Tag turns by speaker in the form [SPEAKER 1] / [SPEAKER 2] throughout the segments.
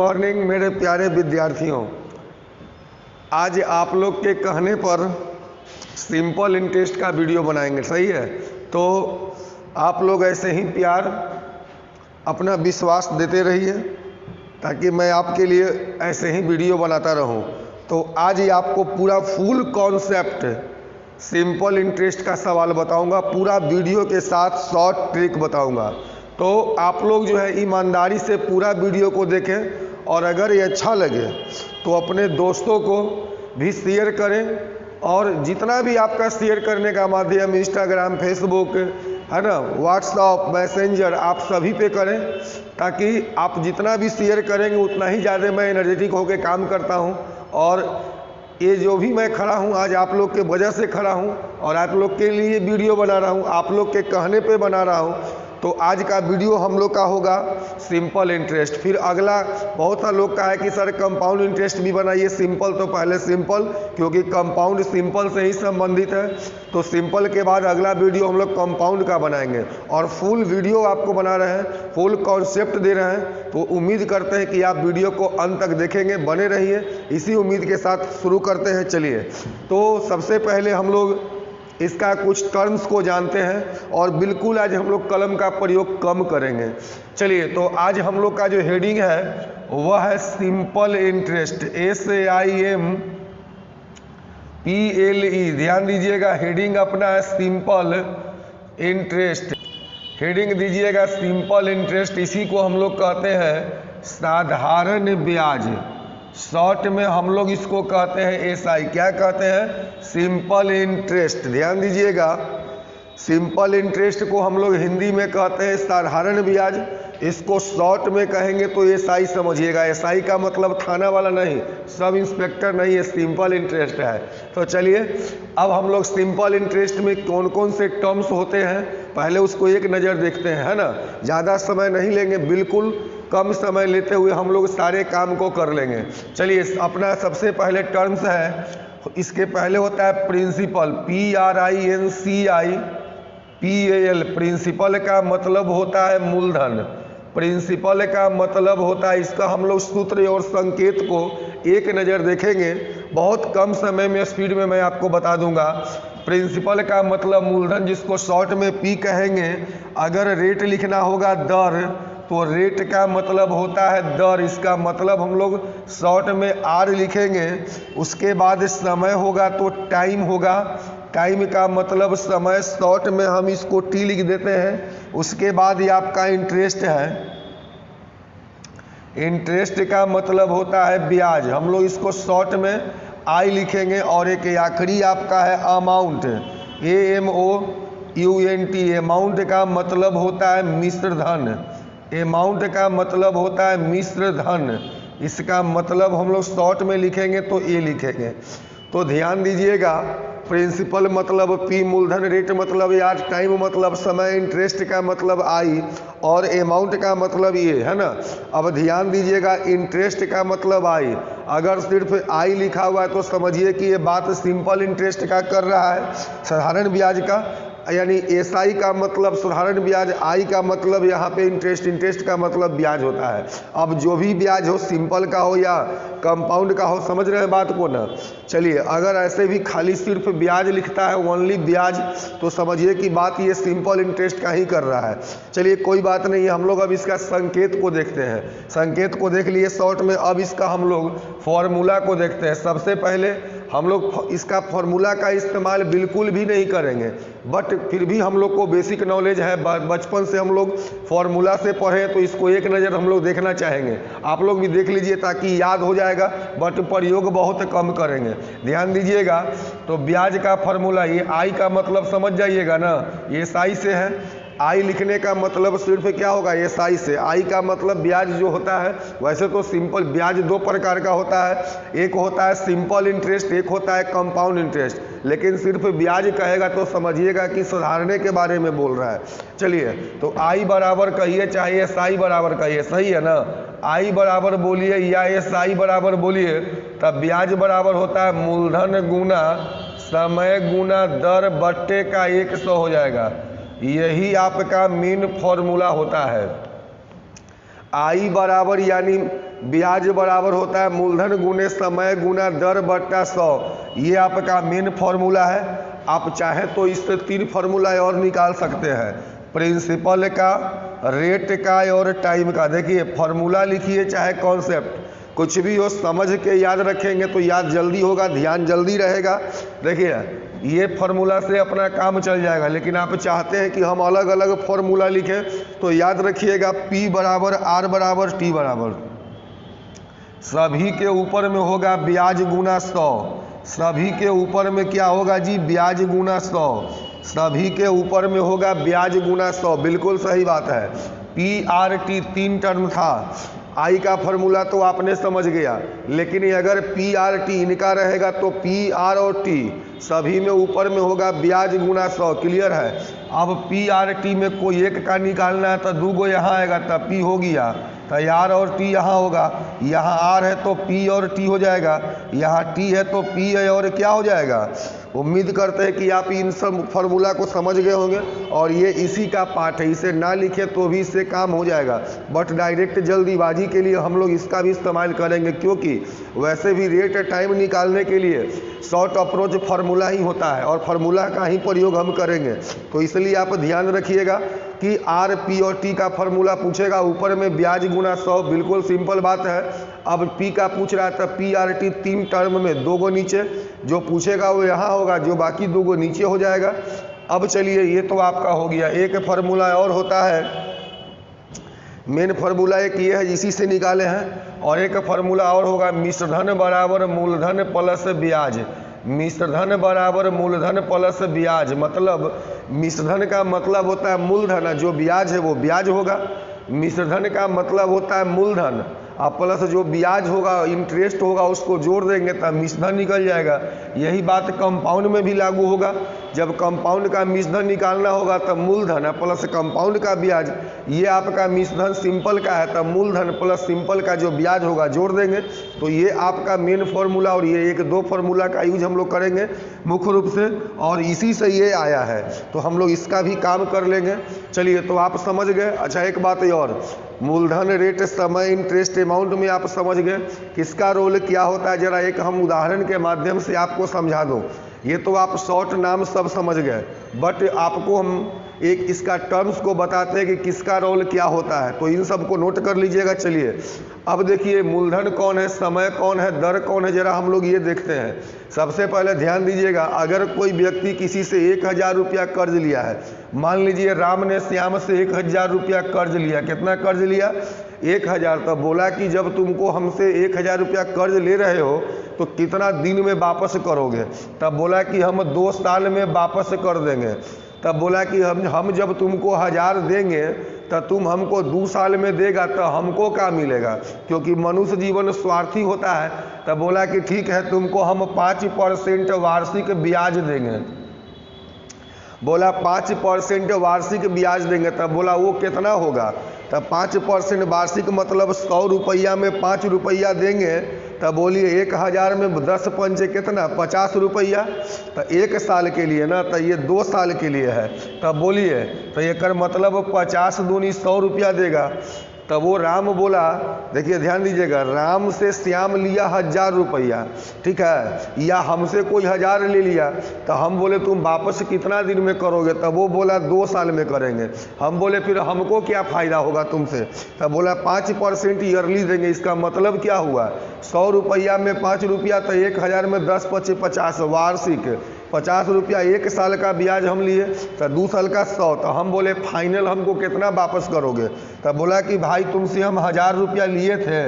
[SPEAKER 1] Morning मेरे प्यारे विद्यार्थियों। आज आप लोग के कहने पर सिंपल इंटरेस्ट का वीडियो बनाएंगे, सही है? तो आप लोग ऐसे ही प्यार अपना विश्वास देते रहिए ताकि मैं आपके लिए ऐसे ही वीडियो बनाता रहूं। तो आज ही आपको पूरा फुल कॉन्सेप्ट सिंपल इंटरेस्ट का सवाल बताऊंगा, पूरा वीडियो के साथ शॉर्ट ट्रिक बताऊंगा। तो आप लोग जो है ईमानदारी से पूरा वीडियो को देखें और अगर ये अच्छा लगे तो अपने दोस्तों को भी शेयर करें, और जितना भी आपका शेयर करने का माध्यम इंस्टाग्राम, फेसबुक है ना, व्हाट्सएप, मैसेंजर, आप सभी पे करें, ताकि आप जितना भी शेयर करेंगे उतना ही ज़्यादा मैं एनर्जेटिक होकर काम करता हूँ। और ये जो भी मैं खड़ा हूँ आज आप लोग के वजह से खड़ा हूँ और आप लोग के लिए वीडियो बना रहा हूँ, आप लोग के कहने पे बना रहा हूँ। तो आज का वीडियो हम लोग का होगा सिंपल इंटरेस्ट। फिर अगला बहुत सा लोग का है कि सर कंपाउंड इंटरेस्ट भी बनाइए। सिंपल तो पहले सिंपल, क्योंकि कंपाउंड सिंपल से ही संबंधित है। तो सिंपल के बाद अगला वीडियो हम लोग कंपाउंड का बनाएंगे और फुल वीडियो आपको बना रहे हैं, फुल कॉन्सेप्ट दे रहे हैं। तो उम्मीद करते हैं कि आप वीडियो को अंत तक देखेंगे, बने रहिए। इसी उम्मीद के साथ शुरू करते हैं। चलिए, तो सबसे पहले हम लोग इसका कुछ टर्म्स को जानते हैं और बिल्कुल आज हम लोग कलम का प्रयोग कम करेंगे। चलिए, तो आज हम लोग का जो हेडिंग है वह है सिंपल इंटरेस्ट, SIMPLE। ध्यान दीजिएगा, हेडिंग अपना है सिंपल इंटरेस्ट। हेडिंग दीजिएगा सिंपल इंटरेस्ट। इसी को हम लोग कहते हैं साधारण ब्याज। शॉर्ट में हम लोग इसको कहते हैं SI। क्या कहते हैं? Simple interest. ध्यान दीजिएगा, सिंपल इंटरेस्ट को हम लोग हिंदी में कहते हैं साधारण ब्याज। इसको शॉर्ट में कहेंगे तो SI समझिएगा। SI का मतलब थाना वाला नहीं, सब इंस्पेक्टर नहीं, ये सिंपल इंटरेस्ट है। तो चलिए, अब हम लोग सिंपल इंटरेस्ट में कौन कौन से टर्म्स होते हैं पहले उसको एक नज़र देखते हैं, है ना। ज़्यादा समय नहीं लेंगे, बिल्कुल कम समय लेते हुए हम लोग सारे काम को कर लेंगे। चलिए, अपना सबसे पहले टर्म्स है, इसके पहले होता है प्रिंसिपल, PRINCIPAL। प्रिंसिपल का मतलब होता है मूलधन। प्रिंसिपल का मतलब होता है, इसका हम लोग सूत्र और संकेत को एक नज़र देखेंगे, बहुत कम समय में स्पीड में मैं आपको बता दूंगा। प्रिंसिपल का मतलब मूलधन, जिसको शॉर्ट में P कहेंगे। अगर रेट लिखना होगा दर, तो रेट का मतलब होता है दर, इसका मतलब हम लोग शॉर्ट में R लिखेंगे। उसके बाद समय होगा तो टाइम होगा, टाइम का मतलब समय, शॉर्ट में हम इसको T लिख देते हैं। उसके बाद ये आपका इंटरेस्ट है। इंटरेस्ट का मतलब होता है ब्याज, हम लोग इसको शॉर्ट में I लिखेंगे। और एक आखिरी आपका है अमाउंट, AMOUNT। अमाउंट का मतलब होता है मिश्र धन। अमाउंट का मतलब होता है मिश्र धन, इसका मतलब हम लोग शॉर्ट में लिखेंगे तो A लिखेंगे। तो ध्यान दीजिएगा, प्रिंसिपल मतलब P मूलधन, रेट मतलब यार, टाइम मतलब समय, इंटरेस्ट का मतलब I और अमाउंट का मतलब ये, है ना। अब ध्यान दीजिएगा, इंटरेस्ट का मतलब I। अगर सिर्फ I लिखा हुआ है तो समझिए कि ये बात सिंपल इंटरेस्ट का कर रहा है, साधारण ब्याज का, यानी SI का मतलब साधारण ब्याज, I का मतलब यहाँ पे इंटरेस्ट, इंटरेस्ट का मतलब ब्याज होता है। अब जो भी ब्याज हो, सिंपल का हो या कंपाउंड का हो, समझ रहे हैं बात को ना। चलिए, अगर ऐसे भी खाली सिर्फ ब्याज लिखता है, ओनली ब्याज, तो समझिए कि बात ये सिंपल इंटरेस्ट का ही कर रहा है। चलिए, कोई बात नहीं है, हम लोग अब इसका संकेत को देखते हैं। संकेत को देख लिए शॉर्ट में, अब इसका हम लोग फॉर्मूला को देखते हैं। सबसे पहले हम लोग इसका फॉर्मूला का इस्तेमाल बिल्कुल भी नहीं करेंगे, बट फिर भी हम लोग को बेसिक नॉलेज है, बचपन से हम लोग फॉर्मूला से पढ़े, तो इसको एक नज़र हम लोग देखना चाहेंगे। आप लोग भी देख लीजिए ताकि याद हो जाएगा, बट प्रयोग बहुत कम करेंगे। ध्यान दीजिएगा, तो ब्याज का फॉर्मूला, ये I का मतलब समझ जाइएगा ना, ये SI से है। I लिखने का मतलब सिर्फ क्या होगा, SI से। I का मतलब ब्याज जो होता है, वैसे तो सिंपल ब्याज दो प्रकार का होता है, एक होता है सिंपल इंटरेस्ट, एक होता है कंपाउंड इंटरेस्ट। लेकिन सिर्फ ब्याज कहेगा तो समझिएगा कि साधारण के बारे में बोल रहा है। चलिए, तो I बराबर कहिए चाहे SI बराबर कहिए, सही है ना। I बराबर बोलिए या SI बराबर बोलिए, तब ब्याज बराबर होता है मूलधन गुना समय गुना दर बट्टे का 100 हो जाएगा। यही आपका मेन फॉर्मूला होता है। आई बराबर यानी ब्याज बराबर होता है मूलधन गुने समय गुना दर बट्टा 100। ये आपका मेन फॉर्मूला है। आप चाहें तो इससे 3 फार्मूला और निकाल सकते हैं, प्रिंसिपल का, रेट का और टाइम का। देखिए फार्मूला लिखिए चाहे कॉन्सेप्ट, कुछ भी हो समझ के याद रखेंगे तो याद जल्दी होगा, ध्यान जल्दी रहेगा। देखिए ये फार्मूला से अपना काम चल जाएगा, लेकिन आप चाहते हैं कि हम अलग अलग फार्मूला लिखें तो याद रखिएगा P बराबर R बराबर T बराबर सभी के ऊपर में होगा ब्याज गुना 100। सभी के ऊपर में क्या होगा जी? ब्याज गुना 100। सभी के ऊपर में होगा ब्याज गुना 100। बिल्कुल सही बात है। PRT 3 टर्म था। आई का फॉर्मूला तो आपने समझ गया, लेकिन अगर PRT इनका रहेगा तो PR और T सभी में ऊपर में होगा ब्याज गुना 100। क्लियर है? अब PRT में कोई एक का निकालना है तो 2 गो यहाँ आएगा तब P हो गया, तो R और T यहाँ होगा। यहाँ R है तो P और T हो जाएगा, यहाँ T है तो P है और क्या हो जाएगा। उम्मीद करते हैं कि आप इन सब फार्मूला को समझ गए होंगे और ये इसी का पार्ट है। इसे ना लिखे तो भी इससे काम हो जाएगा, बट डायरेक्ट जल्दीबाजी के लिए हम लोग इसका भी इस्तेमाल करेंगे, क्योंकि वैसे भी रेट टाइम निकालने के लिए शॉर्ट अप्रोच फार्मूला ही होता है और फार्मूला का ही प्रयोग हम करेंगे। तो इसलिए आप ध्यान रखिएगा कि R, P और T का फार्मूला पूछेगा, ऊपर में ब्याज गुना 100। बिल्कुल सिंपल बात है। अब P का पूछ रहा है तो PRT 3 टर्म में 2 गो नीचे, जो पूछेगा वो यहाँ होगा, जो बाकी 2 गो नीचे हो जाएगा। अब चलिए ये तो आपका हो गया। एक फार्मूला और होता है, मेन फार्मूला एक ये है, इसी से निकाले हैं। और एक फार्मूला और होगा, मिश्रधन बराबर मूलधन प्लस ब्याज। मिश्रधन बराबर मूलधन प्लस ब्याज, मतलब मिश्रधन का मतलब होता है मूलधन, जो ब्याज है वो ब्याज होगा। मिश्रधन का मतलब होता है मूलधन, अब प्लस जो ब्याज होगा, इंटरेस्ट होगा, उसको जोड़ देंगे तब मिश्रधन निकल जाएगा। यही बात कंपाउंड में भी लागू होगा। जब कंपाउंड का मिश्रधन निकालना होगा तब मूलधन प्लस कंपाउंड का ब्याज, ये आपका मिश्रधन सिंपल का है, तब मूलधन प्लस सिंपल का जो ब्याज होगा जोड़ देंगे। तो ये आपका मेन फार्मूला, और ये 1-2 फार्मूला का यूज हम लोग करेंगे मुख्य रूप से, और इसी से ये आया है, तो हम लोग इसका भी काम कर लेंगे। चलिए तो आप समझ गए। अच्छा एक बात और, मूलधन, रेट, समय, इंटरेस्ट, अमाउंट में आप समझ गए किसका रोल क्या होता है। जरा एक हम उदाहरण के माध्यम से आपको समझा दूं। ये तो आप शॉर्ट नाम सब समझ गए, बट आपको हम एक इसका टर्म्स को बताते हैं कि किसका रोल क्या होता है, तो इन सब को नोट कर लीजिएगा। चलिए अब देखिए, मूलधन कौन है, समय कौन है, दर कौन है, जरा हम लोग ये देखते हैं। सबसे पहले ध्यान दीजिएगा, अगर कोई व्यक्ति किसी से 1000 रुपया कर्ज लिया है, मान लीजिए राम ने श्याम से 1000 रुपया कर्ज लिया। कितना कर्ज लिया? 1000। तो बोला कि जब तुमको हमसे 1000 रुपया कर्ज ले रहे हो तो कितना दिन में वापस करोगे? तब बोला कि हम 2 साल में वापस कर देंगे। तब बोला कि हम जब तुमको 1000 देंगे तो तुम हमको 2 साल में देगा तो हमको क्या मिलेगा, क्योंकि मनुष्य जीवन स्वार्थी होता है। तब बोला कि ठीक है, तुमको हम 5% वार्षिक ब्याज देंगे। बोला 5% वार्षिक ब्याज देंगे। तब बोला वो कितना होगा? तब 5% वार्षिक मतलब 100 रुपया में 5 रुपया देंगे। तब बोलिए 1000 में 10 पंचे कितना? 50 रुपया। तो 1 साल के लिए ना, तो ये 2 साल के लिए है। तब बोलिए तो ये कर मतलब 50 दूनी 100 रुपया देगा। तब वो राम बोला, देखिए ध्यान दीजिएगा, राम से श्याम लिया 1000 रुपया, ठीक है, या हमसे कोई 1000 ले लिया, तो हम बोले तुम वापस कितना दिन में करोगे? तब वो बोला 2 साल में करेंगे। हम बोले फिर हमको क्या फ़ायदा होगा तुमसे? तब बोला 5% ईयरली देंगे। इसका मतलब क्या हुआ? 100 रुपया में 5 रुपया, तो 1000 में 10 × 5 = 50 वार्षिक 50 रुपया। 1 साल का ब्याज हम लिए तो 2 साल का 100। तो हम बोले फाइनल हमको कितना वापस करोगे? तब बोला कि भाई तुमसे हम 1000 रुपया लिए थे,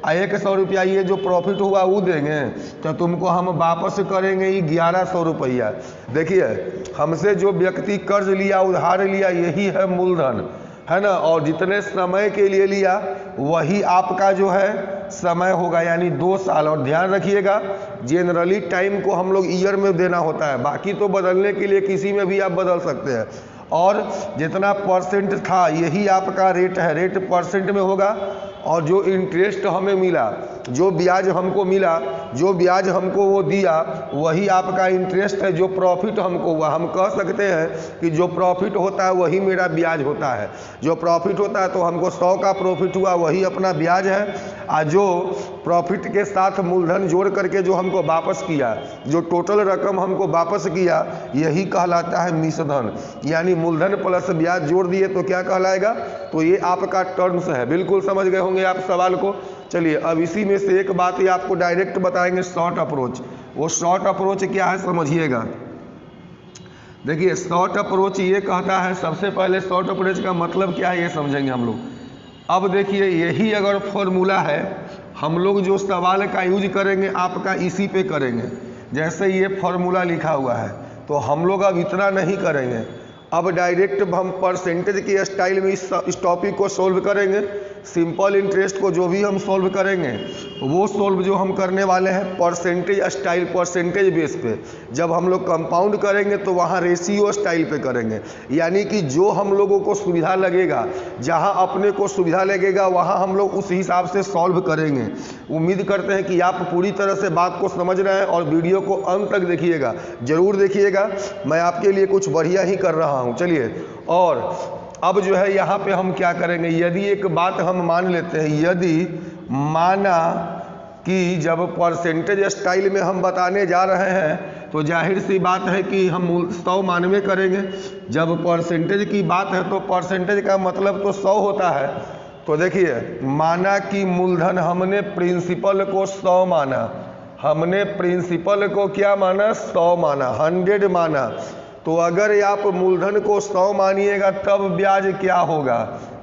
[SPEAKER 1] 100 रुपया ये जो प्रॉफिट हुआ वो देंगे, तो तुमको हम वापस करेंगे ही 1100 रुपया। देखिए हमसे जो व्यक्ति कर्ज लिया, उधार लिया, यही है मूलधन, है ना। और जितने समय के लिए लिया वही आपका जो है समय होगा, यानी 2 साल। और ध्यान रखिएगा, जनरली टाइम को हम लोग ईयर में देना होता है, बाकी तो बदलने के लिए किसी में भी आप बदल सकते हैं। और जितना परसेंट था यही आपका रेट है, रेट परसेंट में होगा। और जो इंटरेस्ट हमें मिला, जो ब्याज हमको मिला, जो ब्याज हमको वो दिया वही आपका इंटरेस्ट है, जो प्रॉफिट हमको हुआ। हम कह सकते हैं कि जो प्रॉफिट होता है वही मेरा ब्याज होता है। जो प्रॉफिट होता है तो हमको 100 का प्रॉफिट हुआ वही अपना ब्याज है, और जो प्रॉफिट के साथ मूलधन जोड़ करके जो हमको वापस किया, जो टोटल रकम हमको वापस किया, यही कहलाता है मिश्रधन। यानी मूलधन प्लस ब्याज जोड़ दिए तो क्या कहलाएगा, तो ये आपका टर्म्स है। बिल्कुल समझ गए होंगे आप सवाल को। चलिए अब इसी में से एक बात ये आपको डायरेक्ट बताएंगे, शॉर्ट अप्रोच। वो शॉर्ट अप्रोच क्या है समझिएगा। देखिए शॉर्ट अप्रोच ये कहता है, सबसे पहले शॉर्ट अप्रोच का मतलब क्या है ये समझेंगे हम लोग। अब देखिए यही अगर फॉर्मूला है, हम लोग जो सवाल का यूज करेंगे आपका इसी पे करेंगे। जैसे ये फॉर्मूला लिखा हुआ है तो हम लोग अब इतना नहीं करेंगे, अब डायरेक्ट हम परसेंटेज के स्टाइल में इस टॉपिक को सॉल्व करेंगे। सिंपल इंटरेस्ट को जो भी हम सॉल्व करेंगे वो सॉल्व जो हम करने वाले हैं परसेंटेज स्टाइल, परसेंटेज बेस पे। जब हम लोग कंपाउंड करेंगे तो वहाँ रेशियो स्टाइल पे करेंगे। यानी कि जो हम लोगों को सुविधा लगेगा, जहाँ अपने को सुविधा लगेगा वहाँ हम लोग उस हिसाब से सॉल्व करेंगे। उम्मीद करते हैं कि आप पूरी तरह से बात को समझ रहे हैं और वीडियो को अंत तक देखिएगा, ज़रूर देखिएगा, मैं आपके लिए कुछ बढ़िया ही कर रहा हूँ। चलिए और अब जो है यहाँ पे हम क्या करेंगे, यदि एक बात हम मान लेते हैं, यदि माना कि जब परसेंटेज स्टाइल में हम बताने जा रहे हैं तो जाहिर सी बात है कि हम 100 मानवे करेंगे। जब परसेंटेज की बात है तो परसेंटेज का मतलब तो 100 होता है। तो देखिए माना कि मूलधन हमने प्रिंसिपल को 100 माना, हमने प्रिंसिपल को क्या माना, 100 माना, 100 माना। तो अगर आप मूलधन को 100 मानिएगा तब ब्याज क्या होगा,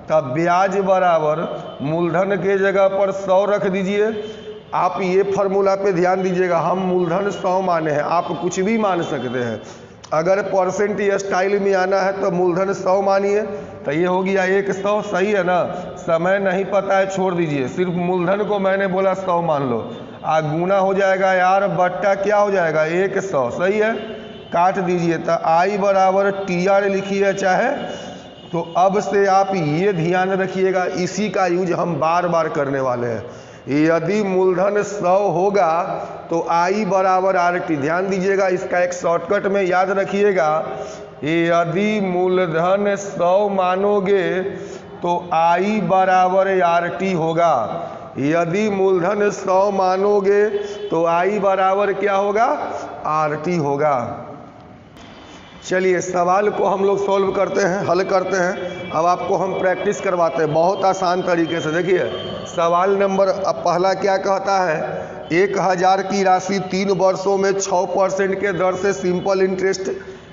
[SPEAKER 1] तब ब्याज बराबर मूलधन के जगह पर 100 रख दीजिए। आप ये फार्मूला पे ध्यान दीजिएगा, हम मूलधन 100 माने हैं, आप कुछ भी मान सकते हैं। अगर परसेंट स्टाइल में आना है तो मूलधन 100 मानिए, तो ये हो गया 100, सही है ना। समय नहीं पता है छोड़ दीजिए, सिर्फ मूलधन को मैंने बोला 100 मान लो, गुना हो जाएगा यार, बट्टा क्या हो जाएगा 100, सही है, काट दीजिए। तो आई बराबर TR लिखिए चाहे। तो अब से आप ये ध्यान रखिएगा, इसी का यूज हम बार बार करने वाले हैं। यदि मूलधन 100 होगा तो आई बराबर RT, ध्यान दीजिएगा, इसका एक शॉर्टकट में याद रखिएगा। यदि मूलधन 100 मानोगे तो आई बराबर RT होगा। यदि मूलधन 100 मानोगे तो आई बराबर क्या होगा, RT होगा। चलिए सवाल को हम लोग सॉल्व करते हैं, हल करते हैं। अब आपको हम प्रैक्टिस करवाते हैं बहुत आसान तरीके से। देखिए सवाल नंबर अब पहला क्या कहता है, 1000 की राशि 3 वर्षों में 6% के दर से सिंपल इंटरेस्ट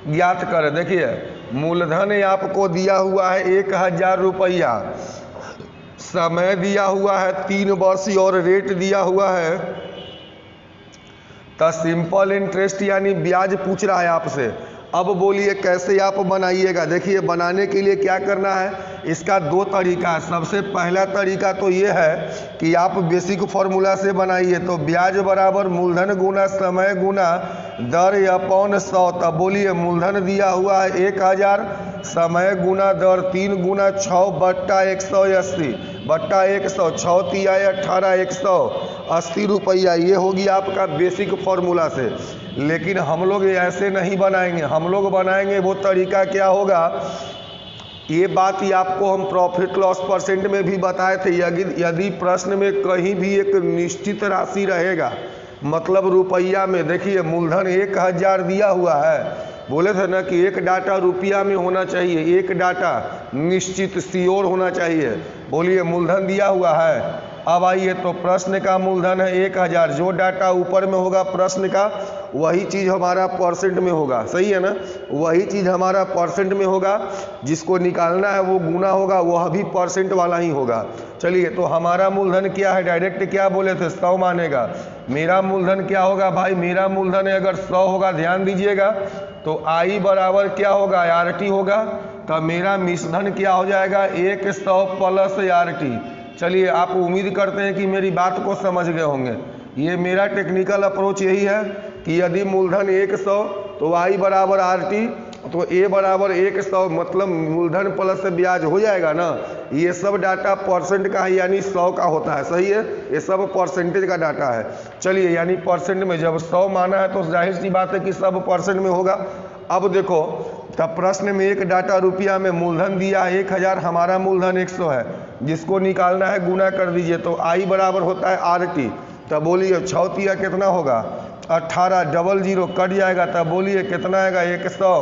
[SPEAKER 1] ज्ञात करें। देखिए मूलधन आपको दिया हुआ है 1000 रुपया, समय दिया हुआ है 3 वर्ष और रेट दिया हुआ है, तो सिंपल इंटरेस्ट यानी ब्याज पूछ रहा है आपसे। अब बोलिए कैसे आप बनाइएगा। देखिए बनाने के लिए क्या करना है, इसका 2 तरीका है। सबसे पहला तरीका तो ये है कि आप बेसिक फार्मूला से बनाइए। तो ब्याज बराबर मूलधन गुना समय गुना दर अपॉन 100। तब बोलिए मूलधन दिया हुआ है 1000, समय गुना दर 3 गुना 6 बट्टा 180 बट्टा 100, 6 तिया 18, 180 रुपया। ये होगी आपका बेसिक फार्मूला से। लेकिन हम लोग ऐसे नहीं बनाएंगे, हम लोग बनाएंगे वो तरीका क्या होगा, ये बात ही आपको हम प्रॉफिट लॉस परसेंट में भी बताए थे। यदि प्रश्न में कहीं भी एक निश्चित राशि रहेगा, मतलब रुपया में, देखिए मूलधन 1000 दिया हुआ है, बोले थे ना कि एक डाटा रुपया में होना चाहिए, एक डाटा निश्चित श्योर होना चाहिए। बोलिए मूलधन दिया हुआ है। अब आइए तो प्रश्न का मूलधन है 1000, जो डाटा ऊपर में होगा प्रश्न का वही चीज़ हमारा परसेंट में होगा, सही है ना, वही चीज़ हमारा परसेंट में होगा। जिसको निकालना है वो गुना होगा, वह भी परसेंट वाला ही होगा। चलिए तो हमारा मूलधन क्या है, डायरेक्ट क्या बोले थे 100 मानेगा। मेरा मूलधन क्या होगा भाई, मेरा मूलधन अगर 100 होगा, ध्यान दीजिएगा, तो आई बराबर क्या होगा, RT होगा। तब मेरा मिश्रधन क्या हो जाएगा 100 प्लस RT। चलिए आप उम्मीद करते हैं कि मेरी बात को समझ गए होंगे। ये मेरा टेक्निकल अप्रोच यही है कि यदि मूलधन 100 तो आई बराबर RT तो ए बराबर 100 मतलब मूलधन प्लस ब्याज हो जाएगा ना। ये सब डाटा परसेंट का है, यानी 100 का होता है, सही है। ये सब परसेंटेज का डाटा है। चलिए, यानी परसेंट में जब 100 माना है तो जाहिर सी बात है कि सब परसेंट में होगा। अब देखो, तब प्रश्न में एक डाटा रुपया में मूलधन दिया है 1000, हमारा मूलधन 100 है, जिसको निकालना है गुना कर दीजिए। तो आई बराबर होता है RT। तब बोलिए 6 तिया कितना होगा 18, डबल जीरो कट जाएगा, तब बोलिए कितना आएगा 100।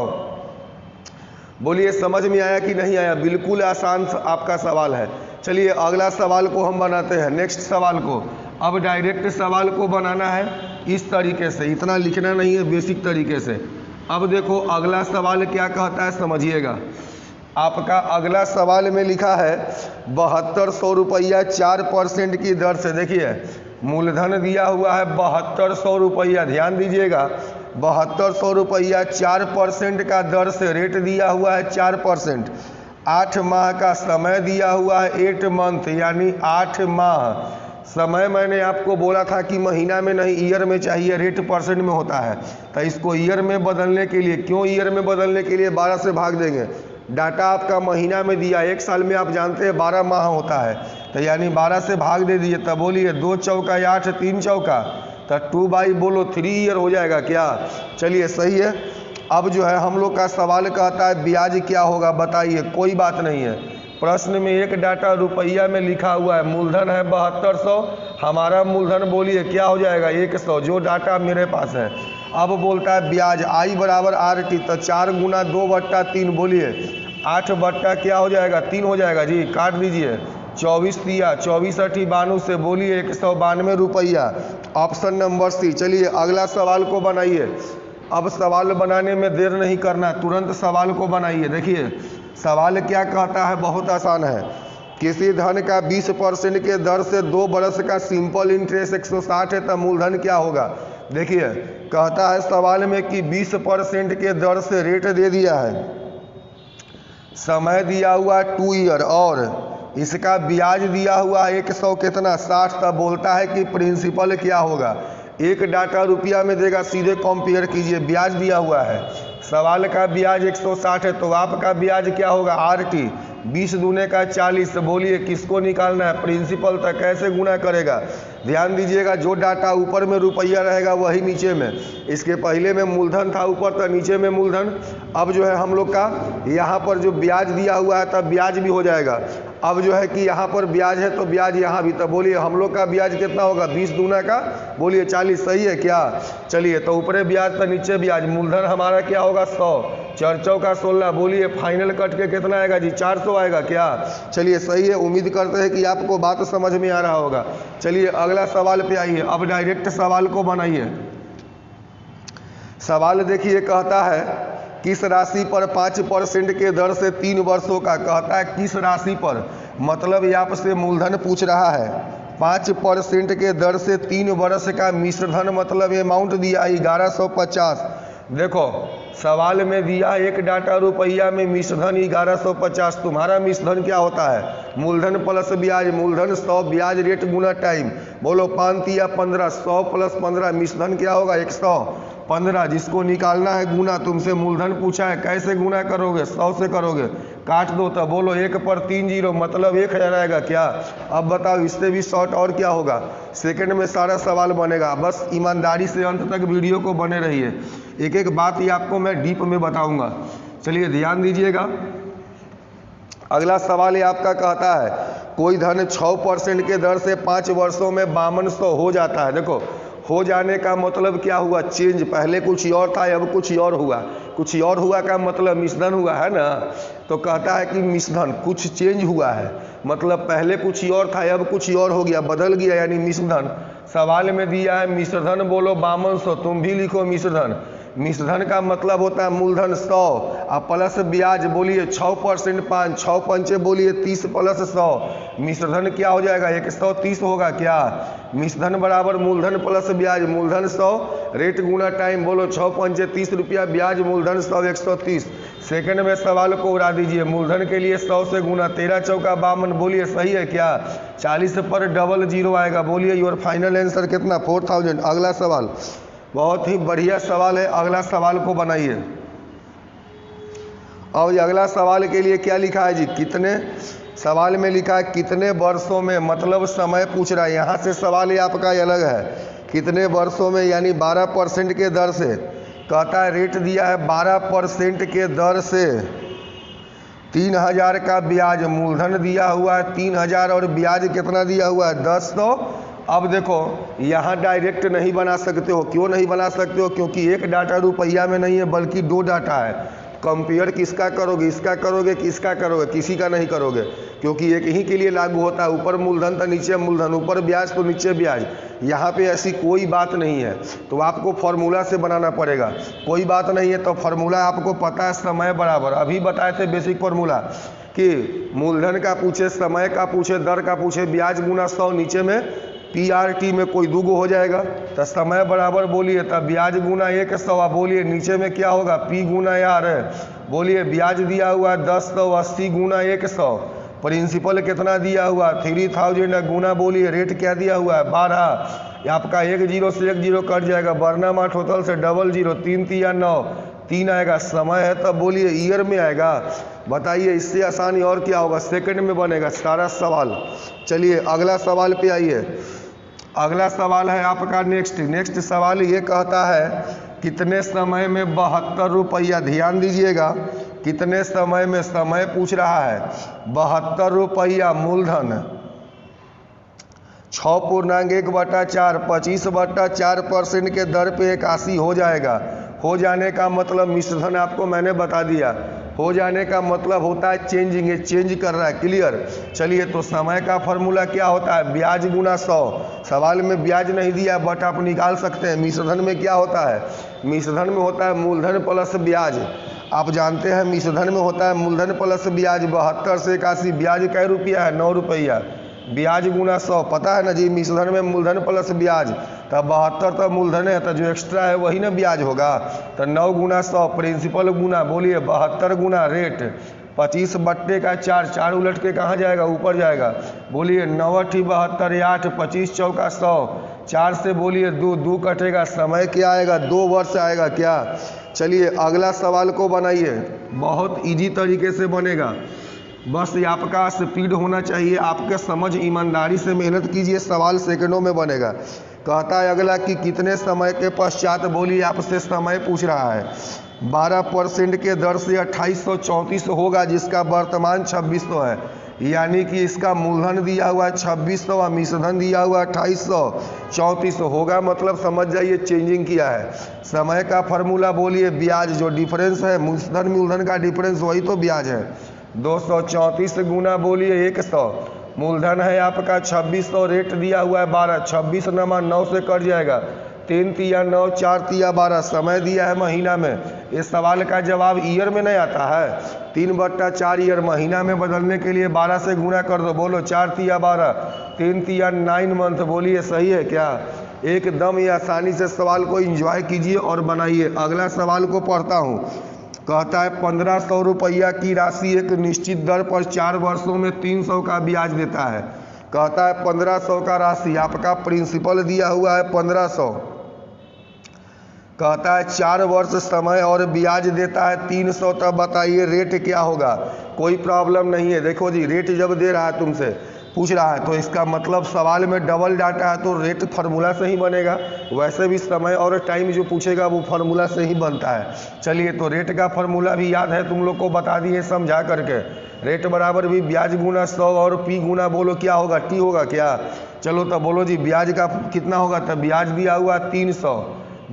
[SPEAKER 1] बोलिए समझ में आया कि नहीं आया? बिल्कुल आसान आपका सवाल है। चलिए अगला सवाल को हम बनाते हैं, नेक्स्ट सवाल को। अब डायरेक्ट सवाल को बनाना है इस तरीके से, इतना लिखना नहीं है, बेसिक तरीके से। अब देखो अगला सवाल क्या कहता है, समझिएगा। आपका अगला सवाल में लिखा है 7200 रुपया 4% की दर से। देखिए मूलधन दिया हुआ है 7200 रुपया, ध्यान दीजिएगा। 7200 रुपया 4% का दर से रेट दिया हुआ है 4%। 8 माह का समय दिया हुआ है 8 मंथ, यानी 8 माह। समय मैंने आपको बोला था कि महीना में नहीं ईयर में चाहिए, रेट परसेंट में होता है। तो इसको ईयर में बदलने के लिए, क्यों ईयर में बदलने के लिए 12 से भाग देंगे। डाटा आपका महीना में दिया, एक साल में आप जानते हैं 12 माह होता है, तो यानी 12 से भाग दे दीजिए। तब बोलिए 2 चौका 8, 3 चौका, तो 2 बाई बोलो 3 ईयर हो जाएगा क्या? चलिए सही है। अब जो है हम लोग का सवाल कहता है ब्याज क्या होगा, बताइए। कोई बात नहीं है, प्रश्न में एक डाटा रुपया में लिखा हुआ है, मूलधन है 7200, हमारा मूलधन बोलिए क्या हो जाएगा 100, जो डाटा मेरे पास है। अब बोलता है ब्याज आई बराबर RT, तो 4 गुना 2/3, बोलिए 8 बट्टा क्या हो जाएगा 3 हो जाएगा जी, काट दीजिए। 24 दिया, 24 8 92 से बोलिए 192 रुपया, ऑप्शन नंबर सी। चलिए अगला सवाल को बनाइए। अब सवाल बनाने में देर नहीं करना, तुरंत सवाल को बनाइए। देखिए सवाल क्या कहता है, बहुत आसान है। किसी धन का 20% के दर से 2 बरस का सिंपल इंटरेस्ट 160 है, तब मूलधन क्या होगा। देखिए कहता है सवाल में कि 20% के दर से रेट दे दिया है, समय दिया हुआ 2 ईयर, और इसका ब्याज दिया हुआ 100 कितना 60। तब बोलता है कि प्रिंसिपल क्या होगा। एक डाटा रुपया में देगा, सीधे कंपेयर कीजिए। ब्याज दिया हुआ है, सवाल का ब्याज 160 है, तो आपका ब्याज क्या होगा RT, 20 दूने का 40। बोलिए किसको निकालना है, प्रिंसिपल। तक कैसे गुना करेगा, ध्यान दीजिएगा। जो डाटा ऊपर में रुपया रहेगा वही नीचे में, इसके पहले में मूलधन था ऊपर, तो नीचे में मूलधन। अब जो है हम लोग का यहाँ पर जो ब्याज दिया हुआ है, तब ब्याज भी हो जाएगा। अब जो है कि यहाँ पर ब्याज है तो ब्याज यहाँ भी, तो बोलिए हम लोग का ब्याज कितना होगा 20 दूना का बोलिए 40, सही है क्या। चलिए तो ऊपरे ब्याज तो नीचे ब्याज, मूलधन हमारा क्या होगा 100, 4 चौका 16, बोलिए फाइनल कट के कितना आएगा जी 400 आएगा क्या। चलिए सही है, उम्मीद करते हैं कि आपको बात समझ में आ रहा होगा। चलिए अगला सवाल पे आइए। अब डायरेक्ट सवाल को बनाइए। सवाल देखिए कहता है किस राशि पर 5% के दर से 3 वर्षों का, कहता है किस राशि पर, मतलब ये आपसे मूलधन पूछ रहा है। 5% के दर से 3 वर्ष का मिश्रधन, मतलब अमाउंट दिया 1150। देखो सवाल में दिया एक डाटा रुपया में मिश्रधन 1150। तुम्हारा मिश्रधन क्या होता है, मूलधन प्लस ब्याज, मूलधन 100, ब्याज रेट गुना टाइम। बोलो 5 या 15, 100 प्लस 15, मिश्रधन क्या होगा 115, जिसको निकालना है गुना। तुमसे मूलधन पूछा है, कैसे गुना करोगे, 100 से करोगे, काट दो। तो बोलो 1 पर 3 जीरो, मतलब 1000 आएगा क्या। अब बताओ इससे भी शॉर्ट और क्या होगा, सेकंड में सारा सवाल बनेगा। बस ईमानदारी से अंत तक वीडियो को बने रहिए, एक एक बात ही आपको मैं डीप में बताऊंगा। चलिए ध्यान दीजिएगा। अगला सवाल ये आपका कहता है कोई धन 6% के दर से 5 वर्षों में 5200 हो जाता है। देखो हो जाने का मतलब क्या हुआ, चेंज, पहले कुछ और था अब कुछ और हुआ। कुछ और हुआ का मतलब मिश्रधन हुआ है ना। तो कहता है कि मिश्रधन कुछ चेंज हुआ है, मतलब पहले कुछ और था अब कुछ और हो गया, बदल गया, यानी मिश्रधन। सवाल में दिया है मिश्रधन, बोलो 5200, तुम भी लिखो मिश्रधन। मिश्रधन का मतलब होता है मूलधन 100 और प्लस ब्याज, बोलिए 6% 5, 6 पंचे बोलिए 30 प्लस 100, मिश्रधन क्या हो जाएगा 130 होगा क्या। मिश्रधन बराबर मूलधन प्लस ब्याज, मूलधन 100 रेट गुना टाइम, बोलो 6 पंचे 30 रुपया, ब्याज मूलधन 100 130। सेकंड में सवाल को उड़ा दीजिए, मूलधन के लिए 100 से गुना, 13 चौका 52, बोलिए सही है क्या। 40 पर डबल जीरो आएगा, बोलिए योर फाइनल आंसर कितना 4000। अगला सवाल बहुत ही बढ़िया सवाल है, अगला सवाल को बनाइए। और ये अगला सवाल के लिए क्या लिखा है जी, कितने, सवाल में लिखा है कितने वर्षों में, मतलब समय पूछ रहा है। यहाँ से सवाल ये आपका अलग है, कितने वर्षों में, यानी 12% के दर से। कहता है रेट दिया है 12% के दर से 3000 का ब्याज, मूलधन दिया हुआ है 3000 और ब्याज कितना दिया हुआ है 1000। अब देखो यहाँ डायरेक्ट नहीं बना सकते हो। क्यों नहीं बना सकते हो? क्योंकि एक डाटा रुपया में नहीं है बल्कि दो डाटा है। कंपेयर किसका करोगे, इसका करोगे कि इसका करोगे, किसी का नहीं करोगे, क्योंकि एक ही के लिए लागू होता है। ऊपर मूलधन तो नीचे मूलधन, ऊपर ब्याज तो नीचे ब्याज। यहाँ पे ऐसी कोई बात नहीं है, तो आपको फॉर्मूला से बनाना पड़ेगा। कोई बात नहीं है तो फॉर्मूला आपको पता है, समय बराबर, अभी बताए थे बेसिक फॉर्मूला कि मूलधन का पूछे, समय का पूछे, दर का पूछे, ब्याज गुना 100, नीचे में PRT में कोई दूगो हो जाएगा, तो समय बराबर बोलिए तब ब्याज गुना 100। आप बोलिए नीचे में क्या होगा, P गुना R है। बोलिए ब्याज दिया हुआ है 1080 गुना 100, प्रिंसिपल कितना दिया हुआ 3000 गुना, बोलिए रेट क्या दिया हुआ है 12। आपका 1 0 से 1 0 कट जाएगा, बर्नामा टोटल से 00, 3 3 9, 3 आएगा। समय है तब बोलिए ईयर में आएगा। बताइए इससे आसानी और क्या होगा, सेकंड में बनेगा सारा सवाल। चलिए अगला सवाल पे आइए। अगला सवाल है आपका नेक्स्ट सवाल ये कहता है कितने समय में 72 रुपया, ध्यान दीजिएगा कितने समय में, समय पूछ रहा है 72 रुपया मूलधन 6.1/4 25/4% के दर पे 81 हो जाएगा। हो जाने का मतलब मिश्रधन आपको मैंने बता दिया, हो जाने का मतलब होता है चेंजिंग, ये चेंज कर रहा है, क्लियर। चलिए तो समय का फॉर्मूला क्या होता है, ब्याज गुना 100। सवाल में ब्याज नहीं दिया बट आप निकाल सकते हैं। मिश्रधन में क्या होता है, मिश्रधन में होता है मूलधन प्लस ब्याज। आप जानते हैं मिश्रधन में होता है मूलधन प्लस ब्याज। 72 से 81, ब्याज कै रुपया है 9 रुपया, ब्याज गुना 100, पता है ना जी। मिश्रधन में मूलधन प्लस ब्याज, तब 72 तो मूलधन है, तो जो एक्स्ट्रा है वही ना ब्याज होगा। तो 9 गुना 100 प्रिंसिपल गुना, बोलिए 72 गुना रेट 25/4, 4 उलट के कहाँ जाएगा, ऊपर जाएगा। बोलिए 9 × 72 8, 25 चौका 100, 4 से बोलिए 2 2 कटेगा। समय क्या आएगा, 2 वर्ष आएगा क्या। चलिए अगला सवाल को बनाइए, बहुत इजी तरीके से बनेगा, बस ये आपका स्पीड होना चाहिए, आपके समझ, ईमानदारी से मेहनत कीजिए, सवाल सेकंडों में बनेगा। कहता है अगला कि कितने समय के पश्चात, बोलिए आपसे समय पूछ रहा है 12% के दर से 2834 होगा, जिसका वर्तमान 2600 है। यानी कि इसका मूलधन दिया हुआ है 2600 और मिश्रधन दिया हुआ है 2834 होगा, मतलब समझ जाइए चेंजिंग किया है। समय का फॉर्मूला बोलिए ब्याज, जो डिफरेंस है मिश्रधन मूलधन का डिफरेंस वही तो ब्याज है। 234 गुना बोलिए 100, मूलधन है आपका 2600, रेट दिया हुआ है 12, 26 नमा 9 से कट जाएगा, 3 तिया 9, 4 तिया 12, समय दिया है महीना में। इस सवाल का जवाब ईयर में नहीं आता है, 3/4 ईयर, महीना में बदलने के लिए 12 से गुना कर दो। बोलो 4 तिया 12, 3 तिया 9 मंथ, बोलिए सही है क्या। एकदम ये आसानी से सवाल को एंजॉय कीजिए और बनाइए। अगला सवाल को पढ़ता हूँ। कहता है 1500 रुपया की राशि एक निश्चित दर पर 4 वर्षों में 300 का ब्याज देता है। कहता है 1500 का राशि, आपका प्रिंसिपल दिया हुआ है 1500, कहता है 4 वर्ष समय और ब्याज देता है 300, तब बताइए रेट क्या होगा। कोई प्रॉब्लम नहीं है, देखो जी रेट जब दे रहा है तुमसे पूछ रहा है तो इसका मतलब सवाल में डबल डाटा है तो रेट फार्मूला से ही बनेगा। वैसे भी समय और टाइम जो पूछेगा वो फार्मूला से ही बनता है। चलिए तो रेट का फार्मूला भी याद है, तुम लोग को बता दिए समझा करके। रेट बराबर भी ब्याज गुना 100 और P गुना बोलो क्या होगा, T होगा क्या। चलो तो बोलो जी ब्याज का कितना होगा, तब ब्याज दिया हुआ 300,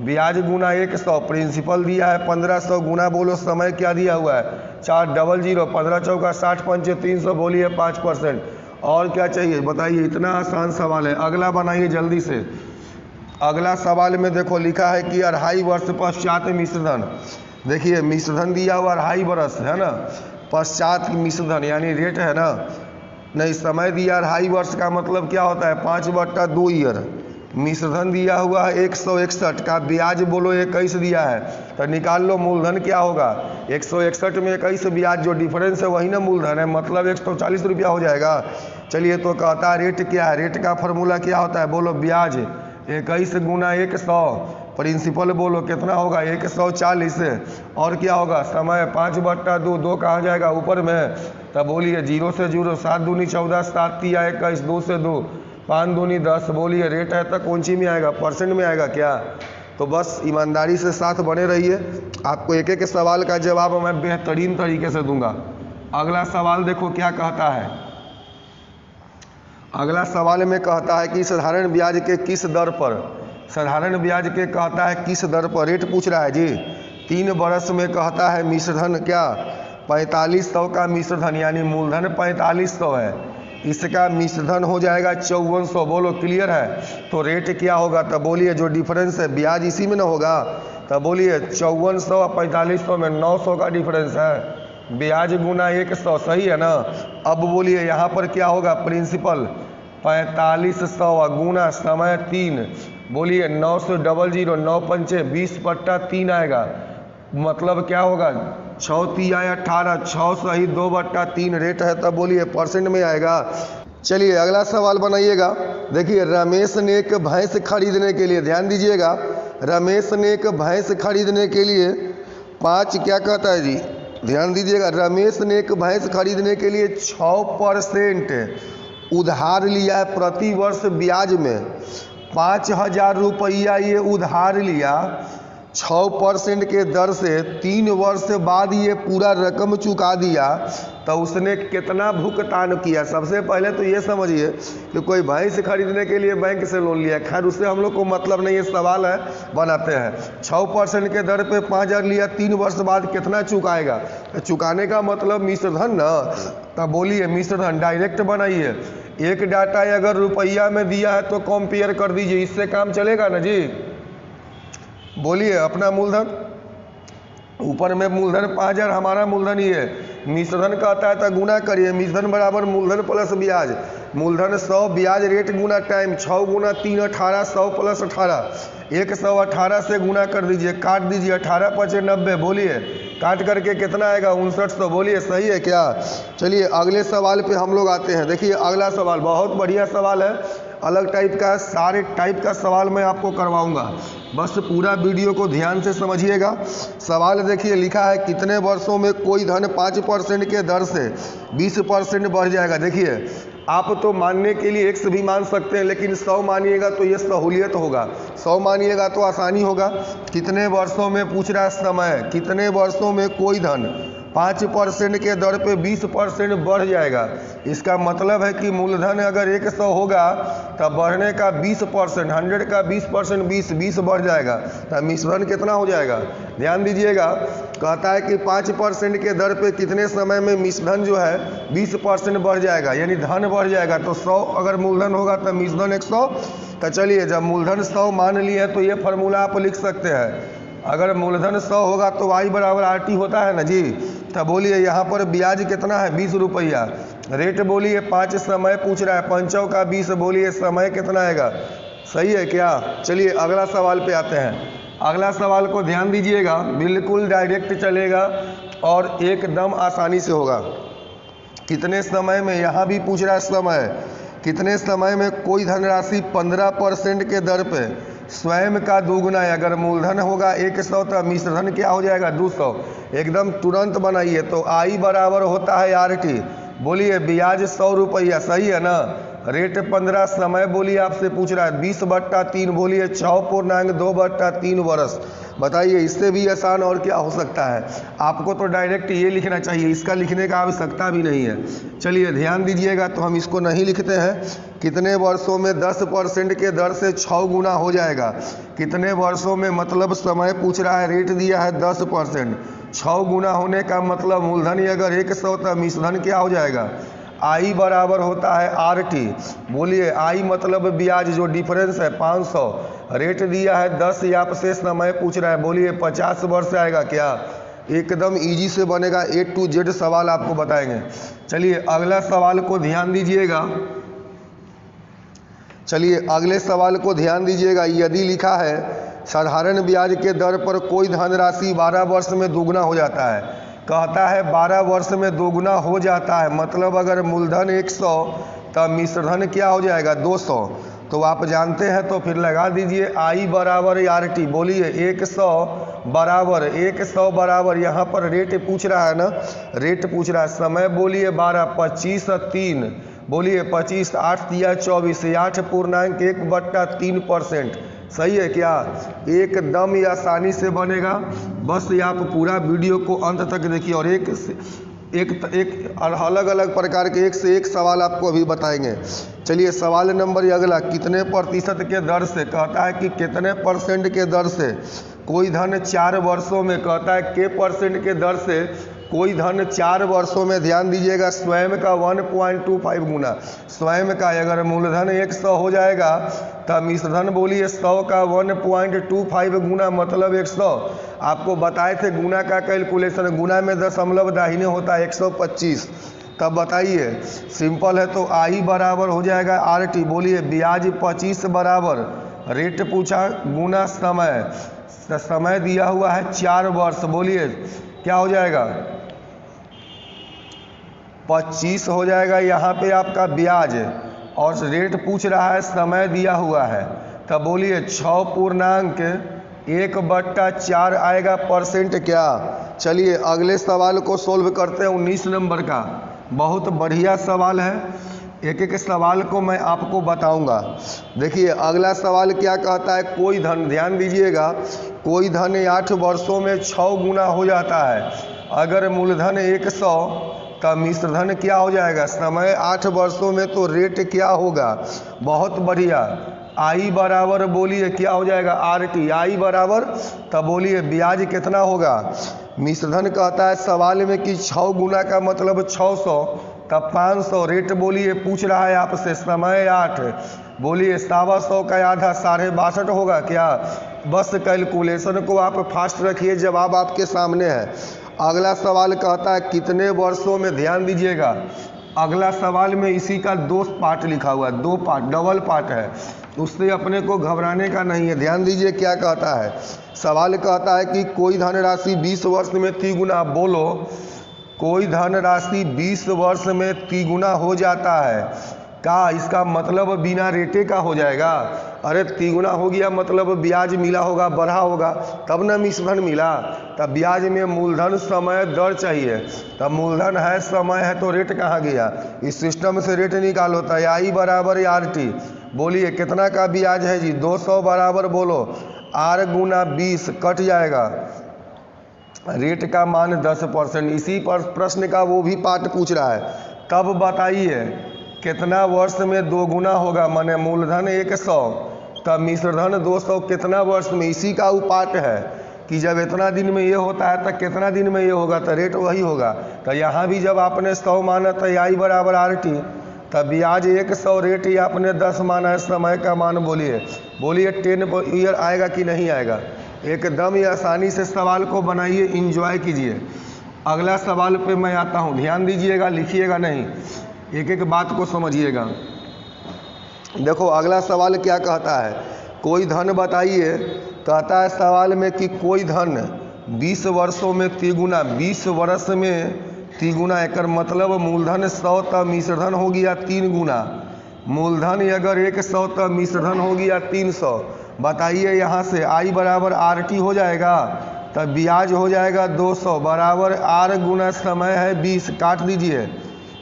[SPEAKER 1] ब्याज गुना 100, प्रिंसिपल दिया है 1500, गुना बोलो समय क्या दिया हुआ है 400, 15 चौका 60 पंचे 300, बोलिए 5%। और क्या चाहिए बताइए, इतना आसान सवाल है। अगला बनाइए जल्दी से। अगला सवाल में देखो लिखा है कि 2.5 वर्ष पश्चात मिश्रधन, देखिए मिश्रधन दिया हुआ 2.5 वर्ष है ना, पश्चात मिश्रधन यानी रेट है ना, नहीं समय दिया 2.5 वर्ष का मतलब क्या होता है 5/2 ईयर। मिश्रधन दिया हुआ है 161 का, ब्याज बोलो 21 दिया है, तो निकाल लो मूलधन क्या होगा। 161 में 21 ब्याज, जो डिफरेंस है वही ना मूलधन है, मतलब 140 रुपया हो जाएगा। चलिए तो कहता है रेट क्या है, रेट का फॉर्मूला क्या होता है, बोलो ब्याज 21 गुना 100, प्रिंसिपल बोलो कितना होगा 140, और क्या होगा समय 5/2, 2 कहाँ जाएगा ऊपर में, तब बोलिए 0 से 0, 7 दूनी 14, 7 तिया 21, 2 से 2, 5 दूनी 10, बोलिए रेट है तो कौन सी में आएगा, परसेंट में आएगा क्या। तो बस ईमानदारी से साथ बने रहिए, आपको एक एक सवाल का जवाब मैं बेहतरीन तरीके से दूंगा। अगला सवाल देखो क्या कहता है। अगला सवाल में कहता है कि साधारण ब्याज के किस दर पर, साधारण ब्याज के कहता है किस दर पर, रेट पूछ रहा है जी। 3 वर्ष में कहता है मिश्रधन क्या 4500 का मिश्रधन, यानी मूलधन 4500 है, इसका मिश्रधन हो जाएगा 5400, बोलो क्लियर है। तो रेट क्या होगा, तब बोलिए जो डिफरेंस है ब्याज इसी में ना होगा, तब बोलिए 5400 और 4500 में 900 का डिफरेंस है, ब्याज गुना 100, सही है ना। अब बोलिए यहाँ पर क्या होगा, प्रिंसिपल 4500 गुना समय 3, बोलिए 9 से 00, 9 पंचे 20/3 आएगा, मतलब क्या होगा 6 तिया 18, 6 सही 2/3 रेट है, तब बोलिए परसेंट में आएगा। चलिए अगला सवाल बनाइएगा। देखिए रमेश ने एक भैंस खरीदने के लिए, ध्यान दीजिएगा, रमेश ने एक भैंस खरीदने के लिए 5 क्या कहता है जी, ध्यान दीजिएगा, रमेश ने एक भैंस खरीदने के लिए 6% उधार लिया है प्रति वर्ष ब्याज में, 5000 रुपया ये उधार लिया 6% के दर से, 3 वर्ष बाद ये पूरा रकम चुका दिया, तो उसने कितना भुगतान किया। सबसे पहले तो ये समझिए कि कोई भैंस खरीदने के लिए बैंक से लोन लिया, खैर उससे हम लोग को मतलब नहीं, ये सवाल है बनाते हैं। 6% के दर पे 5000 लिया, 3 वर्ष बाद कितना चुकाएगा, तो चुकाने का मतलब मिश्रधन ना, तब बोलिए मिश्रधन डायरेक्ट बनाइए। एक डाटा अगर रुपया में दिया है तो कंपेयर कर दीजिए, इससे काम चलेगा ना जी। बोलिए अपना मूलधन, ऊपर में मूलधन 5000 हमारा मूलधन ही है, मिश्रधन कहता है तो गुना करिए, मिश्रधन बराबर मूलधन प्लस ब्याज, मूलधन 100, ब्याज रेट गुना टाइम, 6 गुना 3 18, 100 प्लस 18, 118 से गुना कर दीजिए, काट दीजिए, 18 5 90, बोलिए काट करके कितना आएगा 5900, बोलिए सही है क्या। चलिए अगले सवाल पे हम लोग आते हैं। देखिए अगला सवाल बहुत बढ़िया सवाल है, अलग टाइप का, सारे टाइप का सवाल मैं आपको करवाऊंगा, बस पूरा वीडियो को ध्यान से समझिएगा। सवाल देखिए लिखा है कितने वर्षों में कोई धन 5% के दर से 20% बढ़ जाएगा। देखिए आप तो मानने के लिए 1 भी मान सकते हैं, लेकिन 100 मानिएगा तो ये सहूलियत होगा, 100 मानिएगा तो आसानी होगा। कितने वर्षों में पूछ रहा है समय, कितने वर्षों में कोई धन 5% के दर पे 20% बढ़ जाएगा, इसका मतलब है कि मूलधन अगर 100 होगा तब बढ़ने का 20%, 100 का 20%, 20 बढ़ जाएगा, तब मिश्रण कितना हो जाएगा। ध्यान दीजिएगा, कहता है कि 5% के दर पे कितने समय में मिश्रण जो है 20% बढ़ जाएगा, यानी धन बढ़ जाएगा। तो 100 अगर मूलधन होगा तब मिश्रण 100। तो चलिए जब मूलधन 100 मान लिए तो ये फार्मूला आप लिख सकते हैं, अगर मूलधन 100 होगा तो y बराबर RT होता है ना जी। तो बोलिए यहाँ पर ब्याज कितना है 20 रुपया, रेट बोलिए 5 समय पूछ रहा है, 5 का 20, बोलिए समय कितना आएगा, सही है क्या। चलिए अगला सवाल पे आते हैं। अगला सवाल को ध्यान दीजिएगा, बिल्कुल डायरेक्ट चलेगा और एकदम आसानी से होगा। कितने समय में, यहाँ भी पूछ रहा है समय, कितने समय में कोई धनराशि 15% के दर पे स्वयं का दोगुना है। अगर मूलधन होगा 100 तो मिश्रधन क्या हो जाएगा 200, एकदम तुरंत बनाइए। तो I बराबर होता है RT, बोलिए ब्याज 100 रुपया, सही है ना, रेट 15, समय बोलिए आपसे पूछ रहा है 20/3, बोलिए 6.2/3 वर्ष। बताइए इससे भी आसान और क्या हो सकता है। आपको तो डायरेक्ट ये लिखना चाहिए, इसका लिखने का आवश्यकता भी नहीं है। चलिए ध्यान दीजिएगा, तो हम इसको नहीं लिखते हैं। कितने वर्षों में 10% के दर से 6 गुना हो जाएगा, कितने वर्षों में मतलब समय पूछ रहा है, रेट दिया है 10%, 6 गुना होने का मतलब मूलधन अगर 100 तो मिश्रधन क्या हो जाएगा, I बराबर होता है RT, बोलिए I मतलब ब्याज जो डिफरेंस है 500, रेट दिया है 10, आपसे समय पूछ रहा है, बोलिए 50 वर्ष आएगा क्या। एकदम इजी से बनेगा, A to Z सवाल आपको बताएंगे। चलिए अगला सवाल को ध्यान दीजिएगा, चलिए अगले सवाल को ध्यान दीजिएगा। यदि लिखा है साधारण ब्याज के दर पर कोई धनराशि 12 वर्ष में दोगुना हो जाता है, कहता है 12 वर्ष में दोगुना हो जाता है, मतलब अगर मूलधन 100 तब मिश्रधन क्या हो जाएगा 200। तो आप जानते हैं, तो फिर लगा दीजिए I बराबर RT। बोलिए 100 बराबर 100 बराबर, यहाँ पर रेट पूछ रहा है ना, रेट पूछ रहा है। समय बोलिए 12, 25 और 3, बोलिए 25, 8 दिया 24, 8.1/3%। सही है क्या? एकदम ही आसानी से बनेगा। बस ये आप पूरा वीडियो को अंत तक देखिए और एक अलग अलग प्रकार के एक से एक सवाल आपको अभी बताएंगे। चलिए सवाल नंबर अगला, कितने प्रतिशत के दर से, कहता है कि कितने परसेंट के दर से कोई धन 4 वर्षों में, कहता है के परसेंट के दर से कोई धन 4 वर्षों में, ध्यान दीजिएगा, स्वयं का 1.25 गुना, स्वयं का अगर मूलधन 100 हो जाएगा तब मिश्रधन बोलिए 100 का 1.25 गुना मतलब 100। आपको बताए थे गुना का कैलकुलेशन, गुना में दशमलव दाहिने होता है 125। तब बताइए, सिंपल है, तो I बराबर हो जाएगा RT। बोलिए ब्याज 25 बराबर, रेट पूछा गुना समय, समय दिया हुआ है 4 वर्ष, बोलिए क्या हो जाएगा, 25 हो जाएगा यहाँ पे आपका ब्याज, और रेट पूछ रहा है, समय दिया हुआ है। तब बोलिए 6.1/4 आएगा परसेंट क्या। चलिए अगले सवाल को सोल्व करते हैं, 19 नंबर का। बहुत बढ़िया सवाल है, एक एक सवाल को मैं आपको बताऊंगा। देखिए अगला सवाल क्या कहता है, कोई धन, ध्यान दीजिएगा, कोई धन 8 वर्षों में 6 गुना हो जाता है। अगर मूलधन 100 तब मिश्रधन क्या हो जाएगा, समय 8 वर्षों में, तो रेट क्या होगा। बहुत बढ़िया, I बराबर बोलिए क्या हो जाएगा RT, I बराबर, तब बोलिए ब्याज कितना होगा। मिश्रधन कहता है सवाल में कि 6 गुना का मतलब 600, तब 500, रेट बोलिए पूछ रहा है आपसे, समय 8, बोलिए 125 का आधा 62.5 होगा क्या। बस कैलकुलेशन को आप फास्ट रखिए, जवाब आपके सामने है। अगला सवाल कहता है कितने वर्षों में, ध्यान दीजिएगा, अगला सवाल में इसी का 2 पार्ट लिखा हुआ है, 2 पार्ट, डबल पार्ट है, उससे अपने को घबराने का नहीं है। ध्यान दीजिए क्या कहता है, सवाल कहता है कि कोई धनराशि 20 वर्ष में तिगुना, बोलो कोई धनराशि 20 वर्ष में तिगुना हो जाता है का, इसका मतलब बिना रेटे का हो जाएगा। अरे तिगुना हो गया मतलब ब्याज मिला होगा, बढ़ा होगा, तब ना मिश्रधन मिला। तब ब्याज में मूलधन समय दर चाहिए, तब मूलधन है समय है तो रेट कहाँ गया, इस सिस्टम से रेट निकालो। तो I बराबर RT, बोलिए कितना का ब्याज है जी, 200 बराबर, बोलो R गुना 20 कट जाएगा, रेट का मान 10%। इसी पर प्रश्न का वो भी पार्ट पूछ रहा है। तब बताइए कितना वर्ष में 2 गुना होगा, माने मूलधन 100 तब मिश्रधन 200 कितना वर्ष में, इसी का वो पार्ट है कि जब इतना दिन में ये होता है तो कितना दिन में ये होगा, तो रेट वही होगा। तो यहाँ भी जब आपने 100 माना तो I बराबर RT, तब ब्याज 100, रेट ही आपने 10 माना है, समय का मान बोलिए 10 ईयर आएगा कि नहीं आएगा। एकदम ही आसानी से सवाल को बनाइए, इंजॉय कीजिए। अगला सवाल पे मैं आता हूँ, ध्यान दीजिएगा, लिखिएगा नहीं, एक एक बात को समझिएगा। देखो अगला सवाल क्या कहता है, कोई धन बताइए, कहता है सवाल में कि कोई धन 20 वर्षों में तिगुना, 20 वर्ष में तिगुना, एक मतलब मूलधन 100 तब मिश्रधन हो गया 3 गुना, मूलधन अगर 100 तब मिश्रधन हो गया 300। बताइए यहाँ से I बराबर RT हो जाएगा, तब ब्याज हो जाएगा 200 बराबर R गुना समय है 20, काट दीजिए,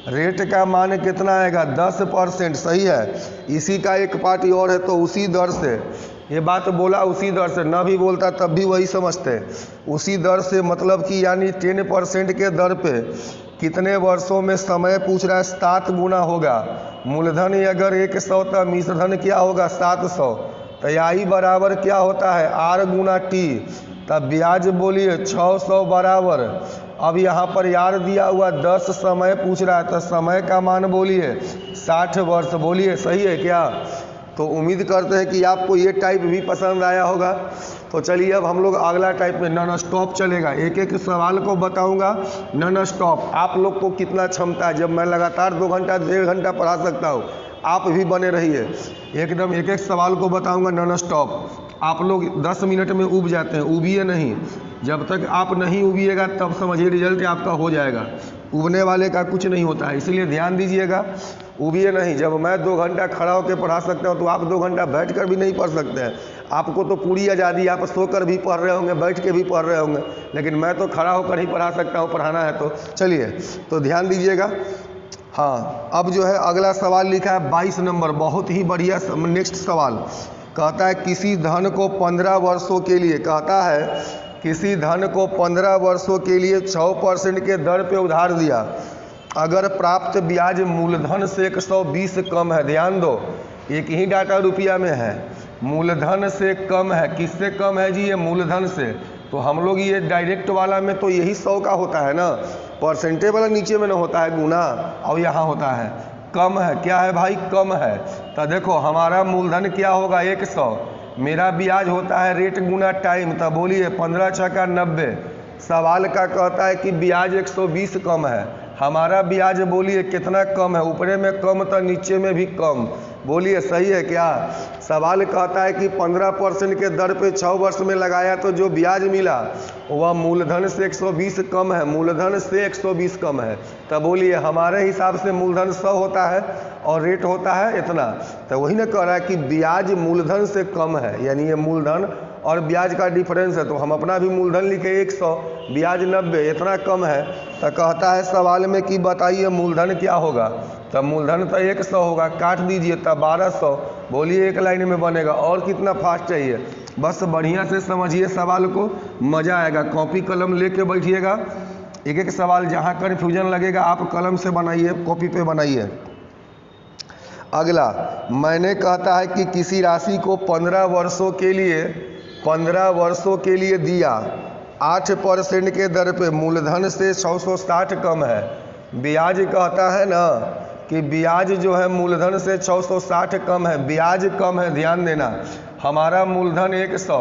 [SPEAKER 1] रेट का मान कितना आएगा 10%। सही है, इसी का एक पार्ट और है, तो उसी दर से, ये बात बोला उसी दर से, न भी बोलता तब भी वही समझते, उसी दर से मतलब कि यानी 10% के दर पे कितने वर्षों में समय पूछ रहा है, 7 गुना होगा। मूलधन अगर 100 तब मिश्रधन क्या होगा 700, तो I बराबर क्या होता है R गुना T, तब ब्याज बोलिए 600 बराबर, अब यहाँ पर यार दिया हुआ 10 समय पूछ रहा है, तो समय का मान बोलिए 60 वर्ष, बोलिए सही है क्या। तो उम्मीद करते हैं कि आपको ये टाइप भी पसंद आया होगा। तो चलिए अब हम लोग अगला टाइप में नॉन स्टॉप चलेगा, एक एक सवाल को बताऊंगा नॉन स्टॉप। आप लोग को कितना क्षमता है, जब मैं लगातार 2 घंटा 1.5 घंटा पढ़ा सकता हूँ, आप भी बने रहिए, एकदम एक एक सवाल को बताऊंगा नॉन स्टॉप। आप लोग 10 मिनट में उब जाते हैं, उबिए नहीं, जब तक आप नहीं उबिएगा तब समझिए रिजल्ट आपका हो जाएगा, उबने वाले का कुछ नहीं होता है, इसलिए ध्यान दीजिएगा। उबिए नहीं। जब मैं 2 घंटा खड़ा होकर पढ़ा सकता हूँ तो आप 2 घंटा बैठ कर भी नहीं पढ़ सकते हैं। आपको तो पूरी आज़ादी, आप सोकर भी पढ़ रहे होंगे, बैठ के भी पढ़ रहे होंगे, लेकिन मैं तो खड़ा होकर ही पढ़ा सकता हूँ, पढ़ाना है तो। चलिए तो ध्यान दीजिएगा। हाँ, अब जो है अगला सवाल लिखा है 22 नंबर, बहुत ही बढ़िया। नेक्स्ट सवाल कहता है किसी धन को 15 वर्षों के लिए, कहता है किसी धन को 15 वर्षों के लिए 6% के दर पे उधार दिया, अगर प्राप्त ब्याज मूलधन से 120 कम है। ध्यान दो, एक ही डाटा रुपया में है, मूलधन से कम है। किससे कम है जी? ये मूलधन से। तो हम लोग ये डायरेक्ट वाला में तो यही 100 का होता है ना, परसेंटेज वाला नीचे में ना होता है गुना, और यहाँ होता है कम है। क्या है भाई? कम है। तो देखो हमारा मूलधन क्या होगा? 100, मेरा ब्याज होता है रेट गुना टाइम। तो बोलिए 15 छक्का 90। सवाल का कहता है कि ब्याज 120 कम है, हमारा ब्याज बोलिए कितना कम है? ऊपरे में कम तो नीचे में भी कम। बोलिए सही है क्या? सवाल कहता है कि 15% के दर पे 6 वर्ष में लगाया तो जो ब्याज मिला वह मूलधन से 120 कम है, मूलधन से 120 कम है। तब बोलिए हमारे हिसाब से मूलधन 100 होता है और रेट होता है इतना। तो वही ना कह रहा है कि ब्याज मूलधन से कम है, यानी ये मूलधन और ब्याज का डिफरेंस है। तो हम अपना भी मूलधन लिखे 100, ब्याज 90, इतना कम है। तो कहता है सवाल में कि बताइए मूलधन क्या होगा? तब मूलधन तो 100 होगा, काट दीजिए तब 1200। बोलिए एक लाइन में बनेगा। और कितना फास्ट चाहिए? बस बढ़िया से समझिए सवाल को, मज़ा आएगा। कॉपी कलम लेके बैठिएगा, एक एक सवाल जहाँ कन्फ्यूजन लगेगा आप कलम से बनाइए, कॉपी पे बनाइए। अगला मैंने कहता है कि किसी राशि को 15 वर्षों के लिए दिया, 8% के दर पे, मूलधन से 660 कम है। ब्याज कहता है ना कि ब्याज जो है मूलधन से 660 कम है, ब्याज कम है। ध्यान देना, हमारा मूलधन 100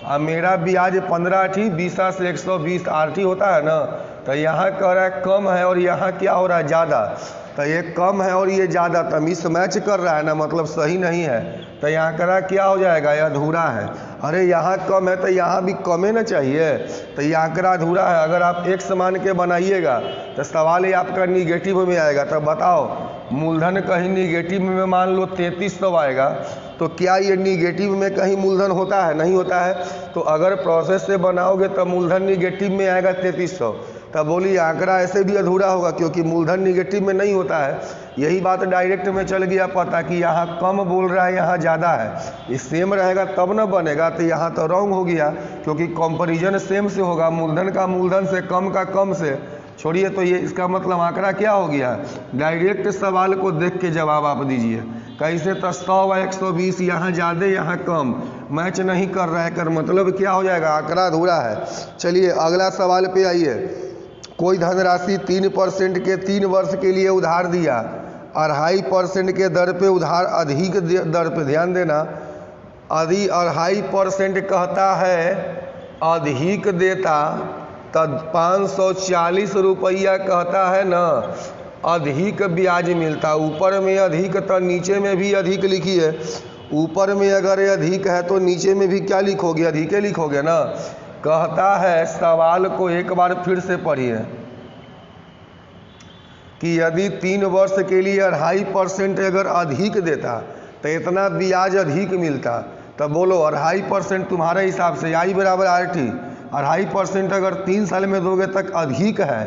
[SPEAKER 1] और मेरा ब्याज 15 थी, 20 से 120 आरटी होता है ना। तो यहाँ कह रहा है कम है और यहाँ क्या हो रहा है? ज़्यादा। तो ये कम है और ये ज़्यादा, तो मिस मैच कर रहा है ना, मतलब सही नहीं है। तो यहाँ कह रहा क्या हो जाएगा? ये अधूरा है। अरे यहाँ कम है तो यहाँ भी कम है ना चाहिए, तो यहाँ कह रहा अधूरा है। अगर आप एक समान के बनाइएगा तो सवाल ही आपका निगेटिव में आएगा। तो बताओ मूलधन कहीं निगेटिव में मान लो 3300 आएगा, तो क्या ये निगेटिव में कहीं मूलधन होता है? नहीं होता है। तो अगर प्रोसेस से बनाओगे तो मूलधन निगेटिव में आएगा 3300। तब बोलिए आंकड़ा ऐसे भी अधूरा होगा क्योंकि मूलधन निगेटिव में नहीं होता है। यही बात डायरेक्ट में चल गया पता कि यहाँ कम बोल रहा है, यहाँ ज़्यादा है। ये सेम रहेगा तब न बनेगा, तो यहाँ तो रॉन्ग हो गया क्योंकि कंपैरिजन सेम से होगा, मूलधन का मूलधन से, कम का कम से। छोड़िए, तो ये इसका मतलब आंकड़ा क्या हो गया? डायरेक्ट सवाल को देख के जवाब आप दीजिए। कैसे? तो 100 व 120, यहाँ ज़्यादा यहाँ कम, मैच नहीं कर रहा है, कर मतलब क्या हो जाएगा? आंकड़ा अधूरा है। चलिए अगला सवाल पे आइए। कोई धनराशि 3% के 3 वर्ष के लिए उधार दिया, 2.5% के दर पे उधार अधिक दर पे, ध्यान देना, 2.5% कहता है अधिक देता, तब 540 रुपया कहता है ना अधिक ब्याज मिलता। ऊपर में अधिक तो नीचे में भी अधिक लिखी है। ऊपर में अगर ये अधिक है तो नीचे में भी क्या लिखोगे? अधिक लिखोगे ना। कहता है सवाल को एक बार फिर से पढ़िए कि यदि 3 वर्ष के लिए 2.5% अगर अधिक देता तो इतना ब्याज अधिक मिलता। तब बोलो 2.5% तुम्हारे हिसाब से आई बराबर RT, 2.5% अगर 3 साल में दोगे तक अधिक है,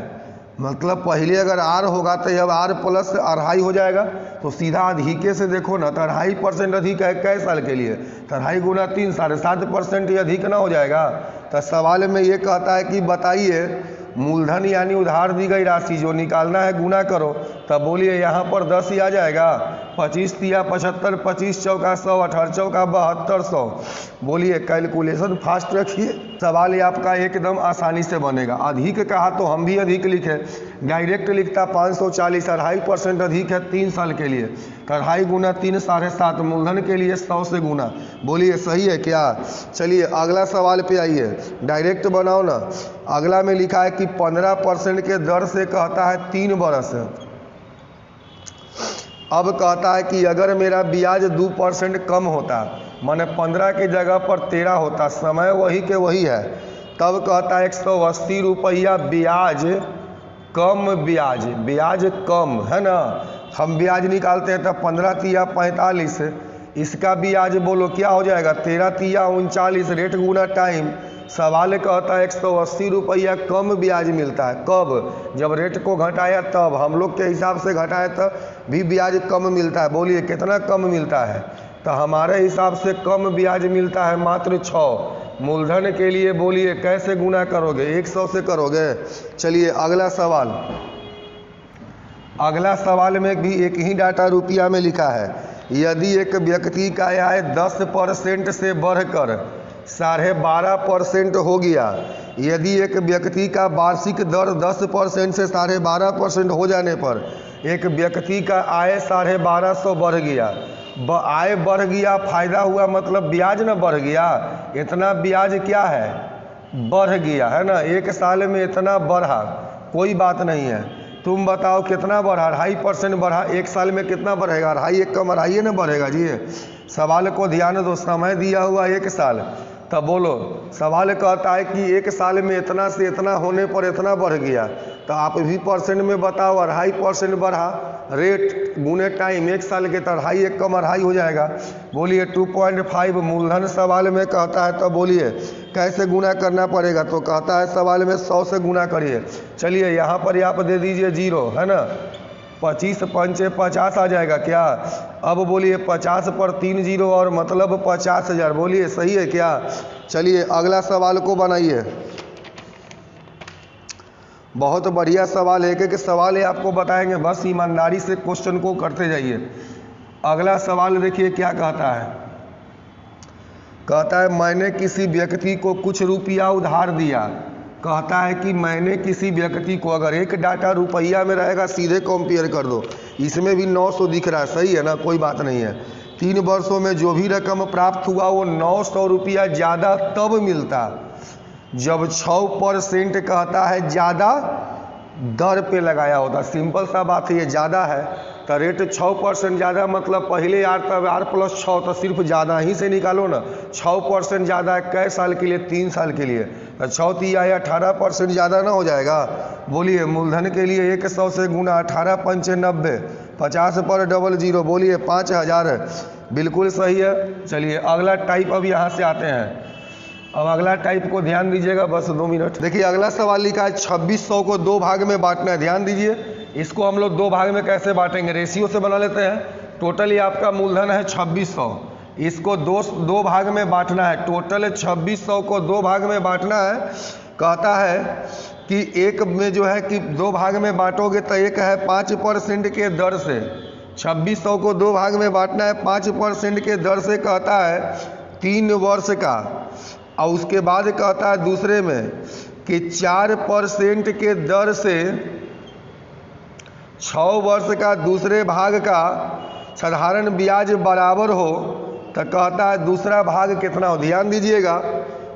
[SPEAKER 1] मतलब पहले अगर R होगा तो अब R प्लस 2.5 हो जाएगा। तो सीधा अधिके से देखो ना, तो 2.5% अधिक है कै साल के लिए? तो 2.5 गुना 3, 7.5% ही अधिक ना हो जाएगा। तो सवाल में ये कहता है कि बताइए मूलधन यानी उधार दी गई राशि जो निकालना है गुना करो। तब बोलिए यहाँ पर 10 ही आ जाएगा, 25 तिया 75, 25 चौका 100, 18 चौका 7200। बोलिए कैलकुलेशन फास्ट रखिए, सवाल ये आपका एकदम आसानी से बनेगा। अधिक कहा तो हम भी अधिक लिखे, डायरेक्ट लिखता 540, 2.5% अधिक है 3 साल के लिए, तो 2.5 गुना 3 7.5, मूलधन के लिए 100 से गुना। बोलिए सही है क्या? चलिए अगला सवाल पे आइए, डायरेक्ट बनाओ ना। अगला में लिखा है कि 15% के दर से कहता है 3 बरस। अब कहता है कि अगर मेरा ब्याज 2% कम होता, माने 15 की जगह पर 13 होता, समय वही के वही है, तब कहता है 180 रुपया ब्याज कम, ब्याज कम है ना। हम ब्याज निकालते हैं तब 15 तिया 45, इसका ब्याज बोलो क्या हो जाएगा, 13 तिया 39, रेट गुना टाइम। सवाल कहता है 180 रुपया कम ब्याज मिलता है। कब? जब रेट को घटाया तब, हम लोग के हिसाब से घटाया तब भी ब्याज कम मिलता है। बोलिए कितना कम मिलता है? तो हमारे हिसाब से कम ब्याज मिलता है मात्र 6। मूलधन के लिए बोलिए कैसे गुना करोगे? 100 से करोगे। चलिए अगला सवाल। अगला सवाल में भी एक ही डाटा रुपया में लिखा है। यदि एक व्यक्ति का आय 10% से बढ़कर 12.5% हो गया, यदि एक व्यक्ति का वार्षिक दर 10% से 12.5% हो जाने पर एक व्यक्ति का आय 1250 बढ़ गया, आय बढ़ गया, फायदा हुआ, मतलब ब्याज न बढ़ गया। इतना ब्याज क्या है? बढ़ गया है ना। एक साल में इतना बढ़ा, कोई बात नहीं है। तुम बताओ कितना बढ़ा? 2.5% बढ़ा। एक साल में कितना बढ़ेगा? 2.5 एक कम 2.5 ना बढ़ेगा जी। सवाल को ध्यान दो, समय दिया हुआ 1 साल, तब बोलो सवाल कहता है कि 1 साल में इतना से इतना होने पर इतना बढ़ गया, तो आप भी परसेंट में बताओ। 2.5% बढ़ा, रेट गुने टाइम, 1 साल के तो 2.5 एक कम 2.5 हो जाएगा। बोलिए 2.5 मूलधन सवाल में कहता है, तो बोलिए कैसे गुना करना पड़ेगा? तो कहता है सवाल में 100 से गुना करिए। चलिए यहाँ पर आप दे दीजिए 0, है ना। 25 पंचे 50 आ जाएगा क्या? अब बोलिए 50 पर 3 0 और मतलब 50,000। बोलिए सही है क्या? चलिए अगला सवाल को बनाइए। बहुत बढ़िया सवाल है, एक सवाल है आपको बताएंगे, बस ईमानदारी से क्वेश्चन को करते जाइए। अगला सवाल देखिए क्या कहता है। कहता है मैंने किसी व्यक्ति को कुछ रुपया उधार दिया। कहता है कि मैंने किसी व्यक्ति को, अगर एक डाटा रुपया में रहेगा सीधे कंपेयर कर दो, इसमें भी 900 दिख रहा है, सही है ना, कोई बात नहीं है। 3 वर्षों में जो भी रकम प्राप्त हुआ वो 900 रुपया ज़्यादा तब मिलता जब 6% कहता है ज़्यादा दर पे लगाया होता। सिंपल सा बात है, ये ज़्यादा है तो रेट 6% ज़्यादा, मतलब पहले यार तब R + 6 तो सिर्फ ज़्यादा ही से निकालो ना। 6% ज़्यादा है कै साल के लिए? 3 साल के लिए। तो 6 तिया 18% ज़्यादा ना हो जाएगा? बोलिए मूलधन के लिए 100 से गुना 18 पंचे 90, 50 पर 00, बोलिए 5000। बिल्कुल सही है। चलिए अगला टाइप अब यहाँ से आते हैं। अब अगला टाइप को ध्यान दीजिएगा, बस 2 मिनट। देखिए अगला सवाल लिखा है 2600 को 2 भाग में बांटना है। ध्यान दीजिए, इसको हम लोग 2 भाग में कैसे बांटेंगे? रेशियो से बना लेते हैं। टोटल आपका मूलधन है 2600, इसको 2 भाग में बांटना है। टोटल 2600 को 2 भाग में बांटना है। कहता है कि एक में जो है कि 2 भाग में बांटोगे तो एक है 5% के दर से। 2600 को 2 भाग में बांटना है 5% के दर से, कहता है 3 वर्ष का। और उसके बाद कहता है दूसरे में कि 4% के दर से 6 वर्ष का दूसरे भाग का साधारण ब्याज बराबर हो, तो कहता है दूसरा भाग कितना हो। ध्यान दीजिएगा,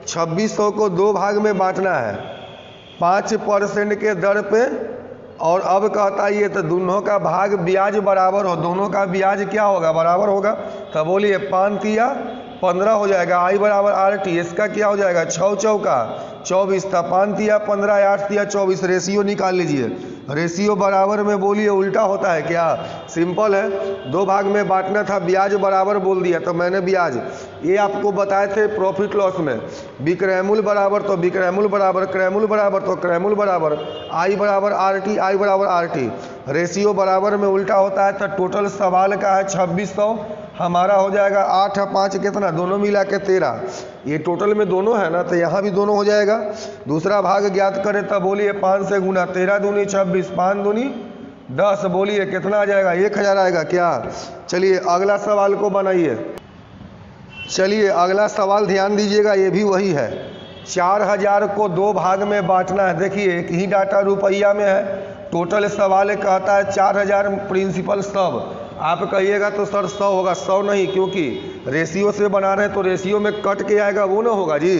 [SPEAKER 1] 2600 को 2 भाग में बांटना है 5% के दर पे, और अब कहता है ये तो दोनों का भाग ब्याज बराबर हो। दोनों का ब्याज क्या होगा? बराबर होगा। तो बोलिए 5 तिया 15 हो जाएगा, I बराबर RT। इसका क्या हो जाएगा? 6 चौका 24 था, 5 तिया 15, 8 तिया 24। रेशियो निकाल लीजिए। रेशियो बराबर में बोलिए उल्टा होता है क्या? सिंपल है, 2 भाग में बांटना था, ब्याज बराबर बोल दिया तो मैंने ब्याज। ये आपको बताए थे प्रॉफिट लॉस में, विक्रयमूल्य बराबर तो विक्रयमूल्य बराबर, क्रयमूल्य बराबर तो क्रयमूल्य बराबर, I बराबर RT, I बराबर RT। रेशियो बराबर में उल्टा होता है। तो टोटल सवाल का है 2600, हमारा हो जाएगा 8 और 5 कितना, दोनों मिला के 13। ये टोटल में दोनों है ना, तो यहाँ भी दोनों हो जाएगा। दूसरा भाग ज्ञात करें तब बोलिए 5 से गुना, 13 दूनी 26, 5 दूनी 10। बोलिए कितना आ जाएगा? 1000 आएगा क्या? चलिए अगला सवाल को बनाइए। चलिए अगला सवाल ध्यान दीजिएगा, ये भी वही है। 4000 को 2 भाग में बांटना है। देखिए एक ही डाटा रुपया में है। टोटल सवाल कहता है 4000 प्रिंसिपल सब। आप कहिएगा तो सर 100 होगा, 100 नहीं, क्योंकि रेशियो से बना रहे हैं तो रेशियो में कट के आएगा, वो ना होगा जी।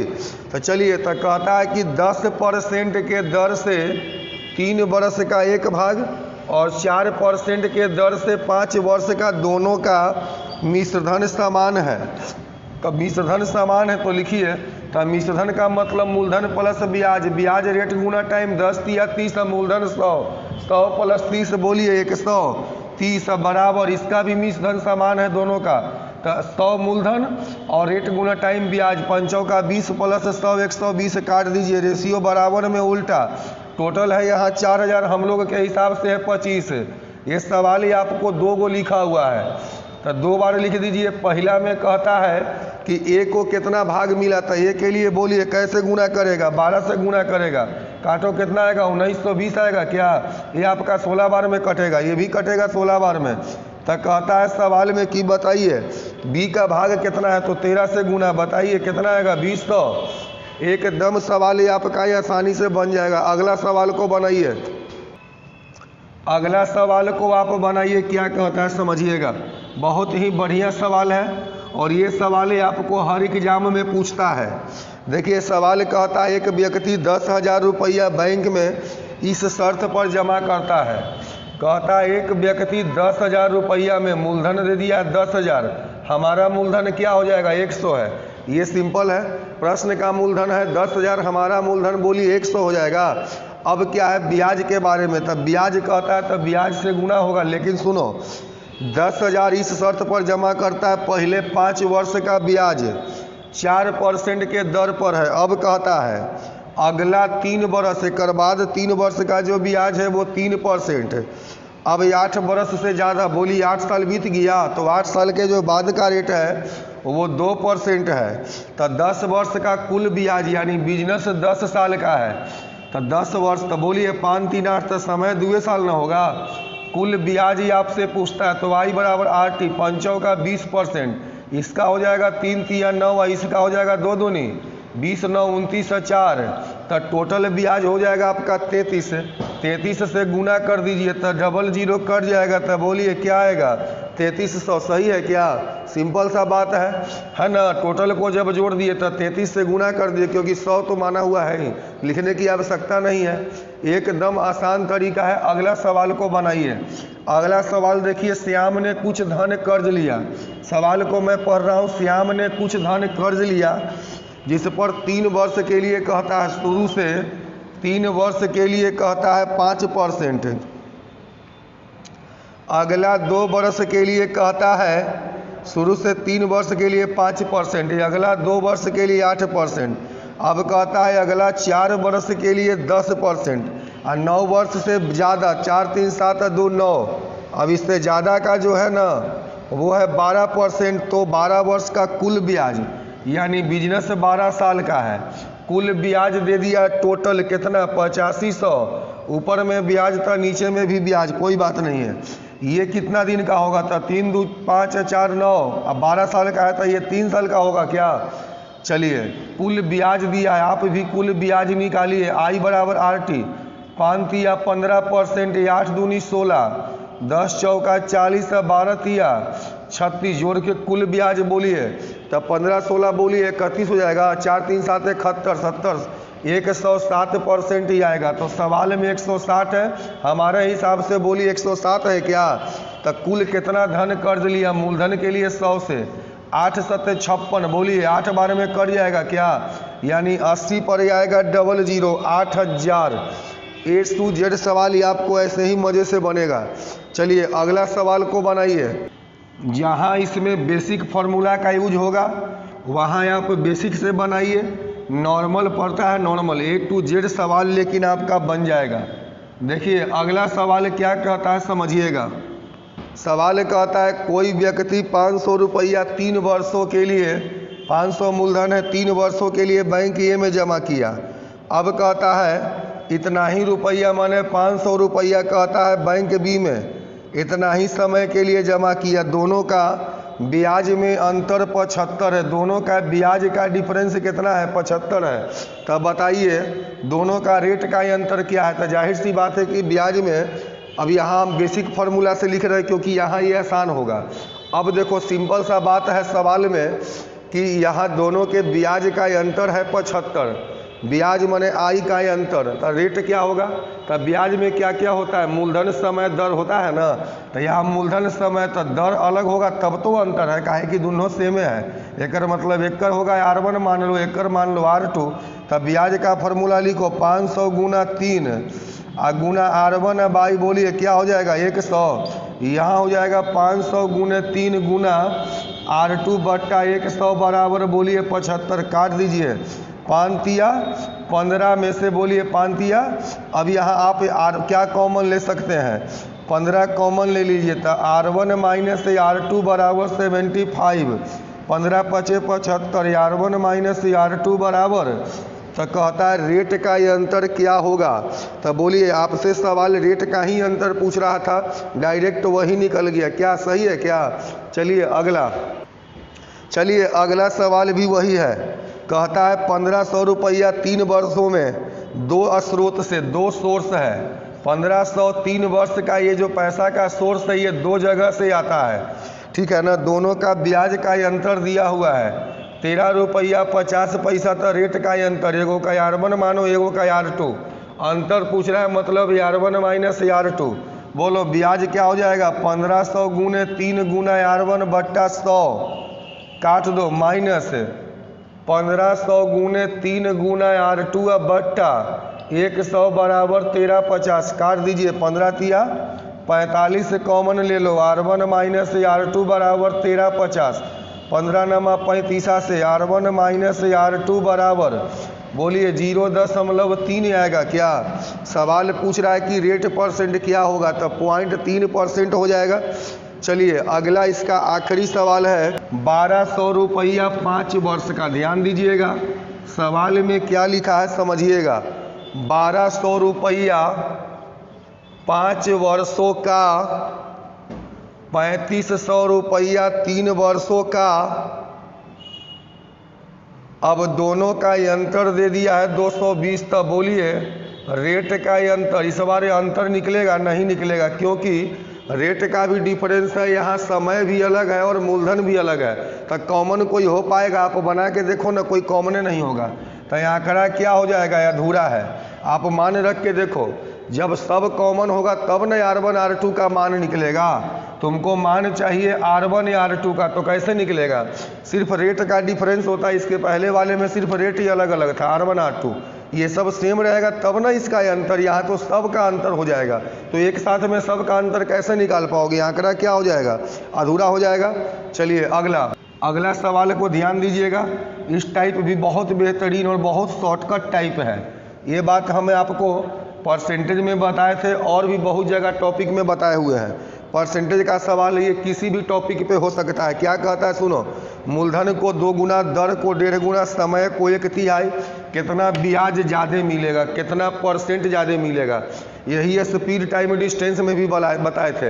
[SPEAKER 1] तो चलिए, तो कहता है कि 10% के दर से 3 वर्ष का एक भाग और 4% के दर से 5 वर्ष का, दोनों का मिश्रधन समान है। तो मिश्रधन समान है तो लिखिए, तो मिश्रधन का मतलब मूलधन प्लस ब्याज, ब्याज रेट गुना टाइम, 10 तिया 30, मूलधन 100, 100 + 30 बोलिए 100। 30 बराबर, इसका भी मिश्र धन समान है दोनों का, तो 100 मूलधन और रेट गुना टाइम ब्याज, 5 का 20 प्लस 100 120 काट दीजिए, रेशियो बराबर में उल्टा, टोटल है यहाँ 4000, हम लोग के हिसाब से है 25। ये सवाल ही आपको 2 गो लिखा हुआ है, तो 2 बार लिख दीजिए। पहला में कहता है कि ए को कितना भाग मिला था, ए के लिए बोलिए कैसे गुना करेगा, 12 से गुना करेगा, काटो कितना आएगा 1920 आएगा क्या, ये आपका 16 बार में कटेगा, ये भी कटेगा 16 बार में। तो कहता है सवाल में कि बताइए बी का भाग कितना है, तो 13 से गुना, बताइए कितना आएगा 20। एकदम सवाल ही आपका ये आसानी से बन जाएगा। अगला सवाल को बनाइए, अगला सवाल को आप बनाइए, क्या कहता है समझिएगा, बहुत ही बढ़िया सवाल है और ये सवाल आपको हर एग्जाम में पूछता है। देखिए सवाल कहता है एक व्यक्ति 10,000 रुपया बैंक में इस शर्त पर जमा करता है, कहता है एक व्यक्ति 10,000 रुपया में मूलधन दे दिया 10,000, हमारा मूलधन क्या हो जाएगा 100 है, ये सिंपल है। प्रश्न का मूलधन है 10,000, हमारा मूलधन बोलिए 100 हो जाएगा। अब क्या है ब्याज के बारे में, तब ब्याज कहता है तब ब्याज से गुना होगा, लेकिन सुनो 10,000 इस शर्त पर जमा करता है, पहले 5 वर्ष का ब्याज 4% के दर पर है। अब कहता है अगला 3 वर्ष, एक बाद 3 वर्ष का जो ब्याज है वो 3%। अब 8 वर्ष से ज़्यादा, बोली 8 साल बीत गया तो 8 साल के जो बाद का रेट है वो 2% है। तो 10 वर्ष का कुल ब्याज यानी बिजनेस 10 साल का है, तो 10 वर्ष, तो बोलिए 5 3 8, तो समय 2 साल ना होगा, कुल ब्याज ही आपसे पूछता है। तो आई बराबर RT, 5 का 20%, इसका हो जाएगा 3 3 9, इसका हो जाएगा 2 दूनी 20 9 29 4, तो टोटल ब्याज हो जाएगा आपका 33। 33 से गुना कर दीजिए तो 00 कट जाएगा, तो बोलिए क्या आएगा 3300। सही है क्या, सिंपल सा बात है ना। टोटल को जब जोड़ दिए तो 33 से गुना कर दिए, क्योंकि 100 तो माना हुआ है ही, लिखने की आवश्यकता नहीं है, एकदम आसान तरीका है। अगला सवाल को बनाइए। अगला सवाल देखिए, श्याम ने कुछ धन कर्ज लिया, सवाल को मैं पढ़ रहा हूँ, श्याम ने कुछ धन कर्ज लिया जिस पर 3 वर्ष के लिए कहता है, शुरू से 3 वर्ष के लिए कहता है 5%, अगला 2 वर्ष के लिए कहता है, शुरू से 3 वर्ष के लिए 5%, अगला 2 वर्ष के लिए 8%, अब कहता है अगला 4 वर्ष के लिए 10%, और 9 वर्ष से ज़्यादा, 4 3 7 2 9, अब इससे ज़्यादा का जो है ना वो है 12%। तो 12 वर्ष का कुल ब्याज यानी बिजनेस 12 साल का है, कुल ब्याज दे दिया टोटल कितना 8500, ऊपर में ब्याज था नीचे में भी ब्याज, कोई बात नहीं है। ये कितना दिन का होगा, तो 3 2 5 4 9, अब 12 साल का है तो ये 3 साल का होगा क्या। चलिए कुल ब्याज दिया है, आप भी कुल ब्याज निकालिए। आई बराबर RT, 5 या 15%, 8 दूनी 16, 10 चौका 40, 12 तिया 36, जोड़ के कुल ब्याज बोलिए तो 15 16 बोलिए 31 हो जाएगा, 4 3 7 71 70, 107% ही आएगा। तो सवाल में 160 है, हमारे हिसाब से बोलिए 107 है क्या। तो कुल कितना धन कर्ज लिया, मूलधन के लिए 100 से 8 7 56, बोलिए 8 बार में कट जाएगा क्या, यानी 80 पर आएगा 00, 8000। A to Z सवाल ही आपको ऐसे ही मज़े से बनेगा। चलिए अगला सवाल को बनाइए। जहाँ इसमें बेसिक फार्मूला का यूज होगा वहाँ आप बेसिक से बनाइए, नॉर्मल पड़ता है नॉर्मल, A to Z सवाल लेकिन आपका बन जाएगा। देखिए अगला सवाल क्या कहता है समझिएगा। सवाल कहता है कोई व्यक्ति 500 रुपया 3 वर्षों के लिए, 500 मूलधन है, 3 वर्षों के लिए बैंक ए में जमा किया। अब कहता है इतना ही रुपया, माने 500 रुपया कहता है बैंक बी में इतना ही समय के लिए जमा किया, दोनों का ब्याज में अंतर 75 है, दोनों का ब्याज का डिफरेंस कितना है 75 है। तब बताइए दोनों का रेट का ही अंतर क्या है। तो जाहिर सी बात है कि ब्याज में, अब यहाँ हम बेसिक फार्मूला से लिख रहे हैं क्योंकि यहाँ ये आसान होगा। अब देखो सिंपल सा बात है सवाल में कि यहाँ दोनों के ब्याज का अंतर है 75, ब्याज माने आई का अंतर, तो रेट क्या होगा। तो ब्याज में क्या क्या होता है, मूलधन समय दर होता है ना, तो यहाँ मूलधन समय तो दर अलग होगा तब तो अंतर है, काहे कि दोनों सेम है। एकर मतलब एकर होगा R1 मान लो, एकर मान लो R2। तो ब्याज का फार्मूला लिखो 500 गुना 3 गुना R1 बाई बोलिए क्या हो जाएगा 100, यहाँ हो जाएगा 500 गुने 3 गुना R2 बट्टा 100 बराबर बोलिए 75। काट दीजिए। 5 तिया 15 में से बोलिए 5 तिया। अब यहाँ आप क्या कॉमन ले सकते हैं? 15 कॉमन ले लीजिए तो R1 माइनस R2 बराबर 75। 15 पचे 75, R1 माइनस R2 बराबर, तो कहता है रेट का ये अंतर क्या होगा? तो बोलिए आपसे सवाल रेट का ही अंतर पूछ रहा था, डायरेक्ट वही निकल गया। क्या सही है क्या? चलिए अगला सवाल भी वही है। कहता है 1500 रुपया 3 वर्षों में 2 स्रोत से 2 सोर्स है। 1500 3 वर्ष का ये जो पैसा का सोर्स है ये 2 जगह से आता है, ठीक है ना। दोनों का ब्याज का अंतर दिया हुआ है 13 रुपया 50 पैसा। तो रेट का अंतर, एगो का R1 मानो एगो का R2, अंतर पूछ रहा है, मतलब R1 माइनस R2। बोलो ब्याज क्या हो जाएगा? 1500 गुने 3 गुना R1 बट्टा 100, काट दो, माइनस 1500 गुने 3 गुना R2 बट्टा 100 बराबर 1350। काट दीजिए। 15 तिया 45 कॉमन ले लो। R1 माइनस R2 बराबर 1350। 15 नमा 35 से R1 माइनस R2 बराबर बोलिए 0.3 आएगा। क्या सवाल पूछ रहा है कि रेट परसेंट क्या होगा? तो 0.3% हो जाएगा। चलिए अगला इसका आखिरी सवाल है 1200 रुपया 5 वर्ष का। ध्यान दीजिएगा सवाल में क्या लिखा है समझिएगा। 1200 रुपया 5 वर्षों का, 3500 रुपया 3 वर्षों का। अब दोनों का अंतर दे दिया है 220। तो बोलिए रेट का अंतर, इस बार अंतर निकलेगा? नहीं निकलेगा, क्योंकि रेट का भी डिफरेंस है, यहाँ समय भी अलग है और मूलधन भी अलग है। तो कॉमन कोई हो पाएगा? आप बना के देखो ना, कोई कॉमन नहीं होगा। तो यहाँ आंकड़ा क्या हो जाएगा? अधूरा है। आप मान रख के देखो, जब सब कॉमन होगा तब न R1 R2 का मान निकलेगा। तुमको मान चाहिए R1 या R2 का, तो कैसे निकलेगा? सिर्फ रेट का डिफरेंस होता है। इसके पहले वाले में सिर्फ रेट ही अलग अलग था, R1 R2। ये सब सेम रहेगा तब ना इसका अंतर। यहाँ तो सब का अंतर हो जाएगा, तो एक साथ में सब का अंतर कैसे निकाल पाओगे? आंकड़ा क्या हो जाएगा? अधूरा हो जाएगा। चलिए अगला सवाल को ध्यान दीजिएगा। इस टाइप भी बहुत बेहतरीन और बहुत शॉर्टकट टाइप है। ये बात हमें आपको परसेंटेज में बताए थे और भी बहुत जगह टॉपिक में बताए हुए हैं। परसेंटेज का सवाल ये किसी भी टॉपिक पे हो सकता है। क्या कहता है सुनो, मूलधन को 2 गुना, दर को 1.5 गुना, समय को 1/3, कितना ब्याज ज़्यादा मिलेगा, कितना परसेंट ज़्यादा मिलेगा। यही स्पीड टाइम डिस्टेंस में भी बताए थे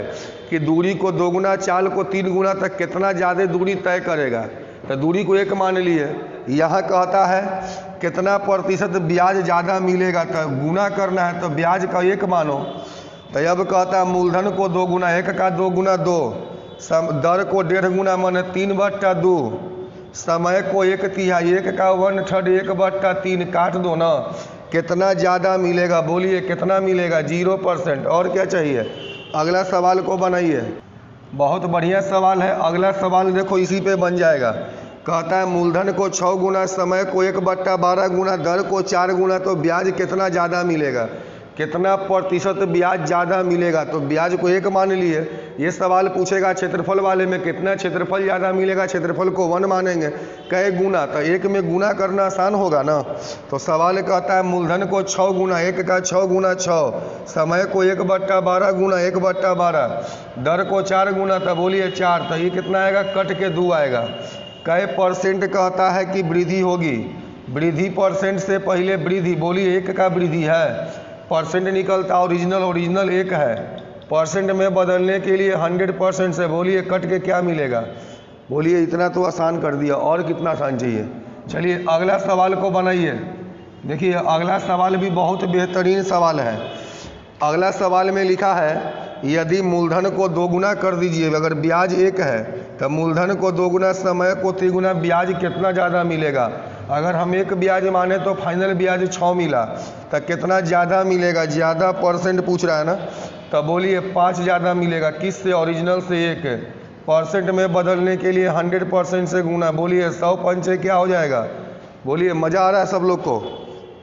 [SPEAKER 1] कि दूरी को 2 गुना, चाल को 3 गुना तक कितना ज़्यादा दूरी तय करेगा। तो दूरी को 1 मान लिए। यहाँ कहता है कितना प्रतिशत ब्याज ज़्यादा मिलेगा, तो गुना करना है तो ब्याज का 1 मानो। तो अब कहता है मूलधन को 2 गुना, 1 का 2 गुना 2, दर को 1.5 गुना माने 3/2, समय को 1/3, 1 का 1/3, 1/3, काट दो ना। कितना ज़्यादा मिलेगा? बोलिए कितना मिलेगा? 0%। और क्या चाहिए? अगला सवाल को बनाइए। बहुत बढ़िया सवाल है। अगला सवाल देखो इसी पे बन जाएगा। कहता है मूलधन को 6 गुना, समय को 1/12 गुना, दर को 4 गुना, तो ब्याज कितना ज़्यादा मिलेगा? कितना प्रतिशत ब्याज ज़्यादा मिलेगा? तो ब्याज को 1 मान लिए। ये सवाल पूछेगा क्षेत्रफल वाले में कितना क्षेत्रफल ज़्यादा मिलेगा, क्षेत्रफल को 1 मानेंगे। कई गुना, तो 1 में गुना करना आसान होगा ना। तो सवाल कहता है मूलधन को 6 गुना, 1 का 6 गुना 6, समय को 1/12 गुना 1/12, दर को 4 गुना, तो बोलिए 4। तो ये कितना आएगा? कट के 2 आएगा। कई परसेंट कहता है कि वृद्धि होगी? वृद्धि परसेंट से पहले वृद्धि, बोलिए 1 का वृद्धि है। परसेंट निकलता ओरिजिनल 1 है। परसेंट में बदलने के लिए 100% से, बोलिए कट के क्या मिलेगा? बोलिए इतना तो आसान कर दिया, और कितना आसान चाहिए? चलिए अगला सवाल को बनाइए। देखिए अगला सवाल भी बहुत बेहतरीन सवाल है। अगला सवाल में लिखा है यदि मूलधन को 2 गुना कर दीजिए, अगर ब्याज 1 है तो मूलधन को 2 गुना, समय को 3 गुना, ब्याज कितना ज़्यादा मिलेगा? अगर हम 1 ब्याज माने तो फाइनल ब्याज 6 मिला, तो कितना ज़्यादा मिलेगा? ज़्यादा परसेंट पूछ रहा है ना। तो बोलिए 5 ज़्यादा मिलेगा। किससे? ओरिजिनल से 1। परसेंट में बदलने के लिए 100% से गुना, बोलिए 100 पंचे क्या हो जाएगा? बोलिए मज़ा आ रहा है सब लोग को?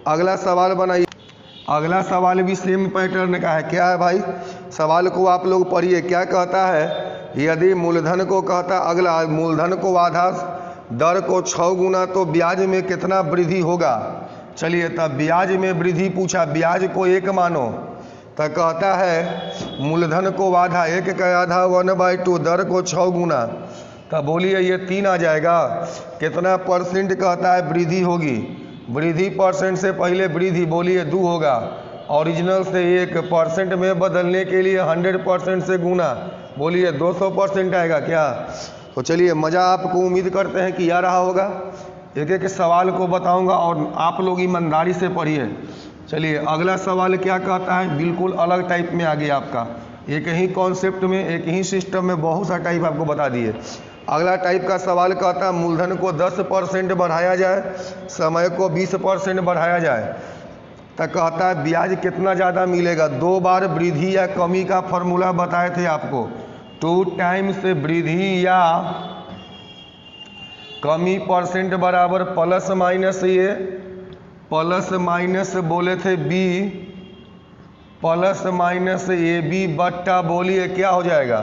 [SPEAKER 1] अगला सवाल बनाइए। अगला सवाल भी सेम पैटर्न का है। क्या है भाई, सवाल को आप लोग पढ़िए। क्या कहता है, यदि मूलधन को कहता, अगला मूलधन को आधा दर को 6 गुना तो ब्याज में कितना वृद्धि होगा। चलिए तब ब्याज में वृद्धि पूछा, ब्याज को 1 मानो, तो कहता है मूलधन को आधा, 1 का आधा 1/2, दर को 6 गुना, तब बोलिए ये 3 आ जाएगा। कितना परसेंट कहता है वृद्धि होगी, वृद्धि परसेंट से पहले वृद्धि बोलिए 2 होगा, ओरिजिनल से 1% में बदलने के लिए 100% से गुना, बोलिए 200% आएगा क्या। तो चलिए मज़ा आपको उम्मीद करते हैं कि आ रहा होगा। एक एक सवाल को बताऊंगा और आप लोग ईमानदारी से पढ़िए। चलिए अगला सवाल क्या कहता है, बिल्कुल अलग टाइप में आ गया आपका, एक ही कॉन्सेप्ट में एक ही सिस्टम में बहुत सा टाइप आपको बता दिए। अगला टाइप का सवाल कहता है मूलधन को 10% बढ़ाया जाए, समय को 20% बढ़ाया जाए, तो कहता है ब्याज कितना ज़्यादा मिलेगा। 2 बार वृद्धि या कमी का फॉर्मूला बताए थे आपको, 2 टाइम्स वृद्धि या कमी परसेंट बराबर plus minus A, plus minus बोले थे B, plus minus A B बट्टा, बोलिए क्या हो जाएगा।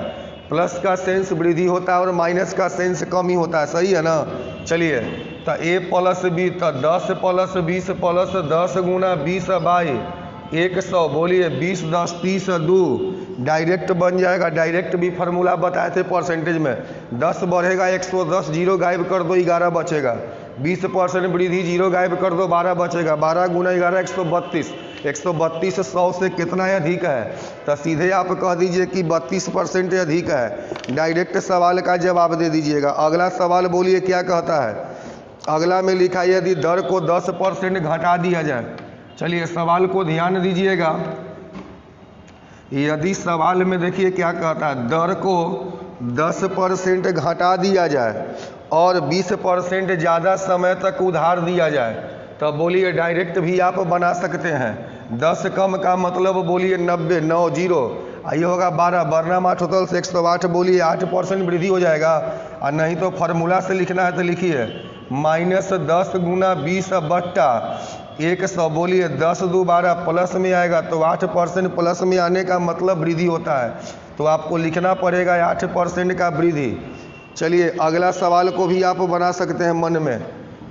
[SPEAKER 1] प्लस का सेंस वृद्धि होता है और माइनस का सेंस कमी होता है, सही है ना। चलिए तो ए प्लस बी, तो 10 प्लस 20 प्लस 10 गुना 20/100, बोलिए 20 10 30 2, डायरेक्ट बन जाएगा। डायरेक्ट भी फार्मूला बताए थे परसेंटेज में, 10 बढ़ेगा 110, 0 गायब कर दो 11 बचेगा, 20% वृद्धि 0 गायब कर दो 12 बचेगा, 12 गुना 11 132, 132 100 से कितना अधिक है, तो सीधे आप कह दीजिए कि 32% अधिक है। डायरेक्ट सवाल का जवाब दे दीजिएगा। अगला सवाल बोलिए क्या कहता है, अगला में लिखा है यदि दर को 10% घटा दिया जाए। चलिए सवाल को ध्यान दीजिएगा, यदि सवाल में देखिए क्या कहता है, दर को 10% घटा दिया जाए और 20% ज़्यादा समय तक उधार दिया जाए, तो बोलिए डायरेक्ट भी आप बना सकते हैं। 10 कम का मतलब बोलिए 90, 9 0, ये होगा 12, वर्णम 8 होतल से 108, बोलिए 8% वृद्धि हो जाएगा। और नहीं तो फार्मूला से लिखना है तो लिखिए -10 गुना 20 बट्टा 100, बोलिए 10 2 12, प्लस में आएगा तो 8% प्लस में आने का मतलब वृद्धि होता है, तो आपको लिखना पड़ेगा 8% का वृद्धि। चलिए अगला सवाल को भी आप बना सकते हैं मन में।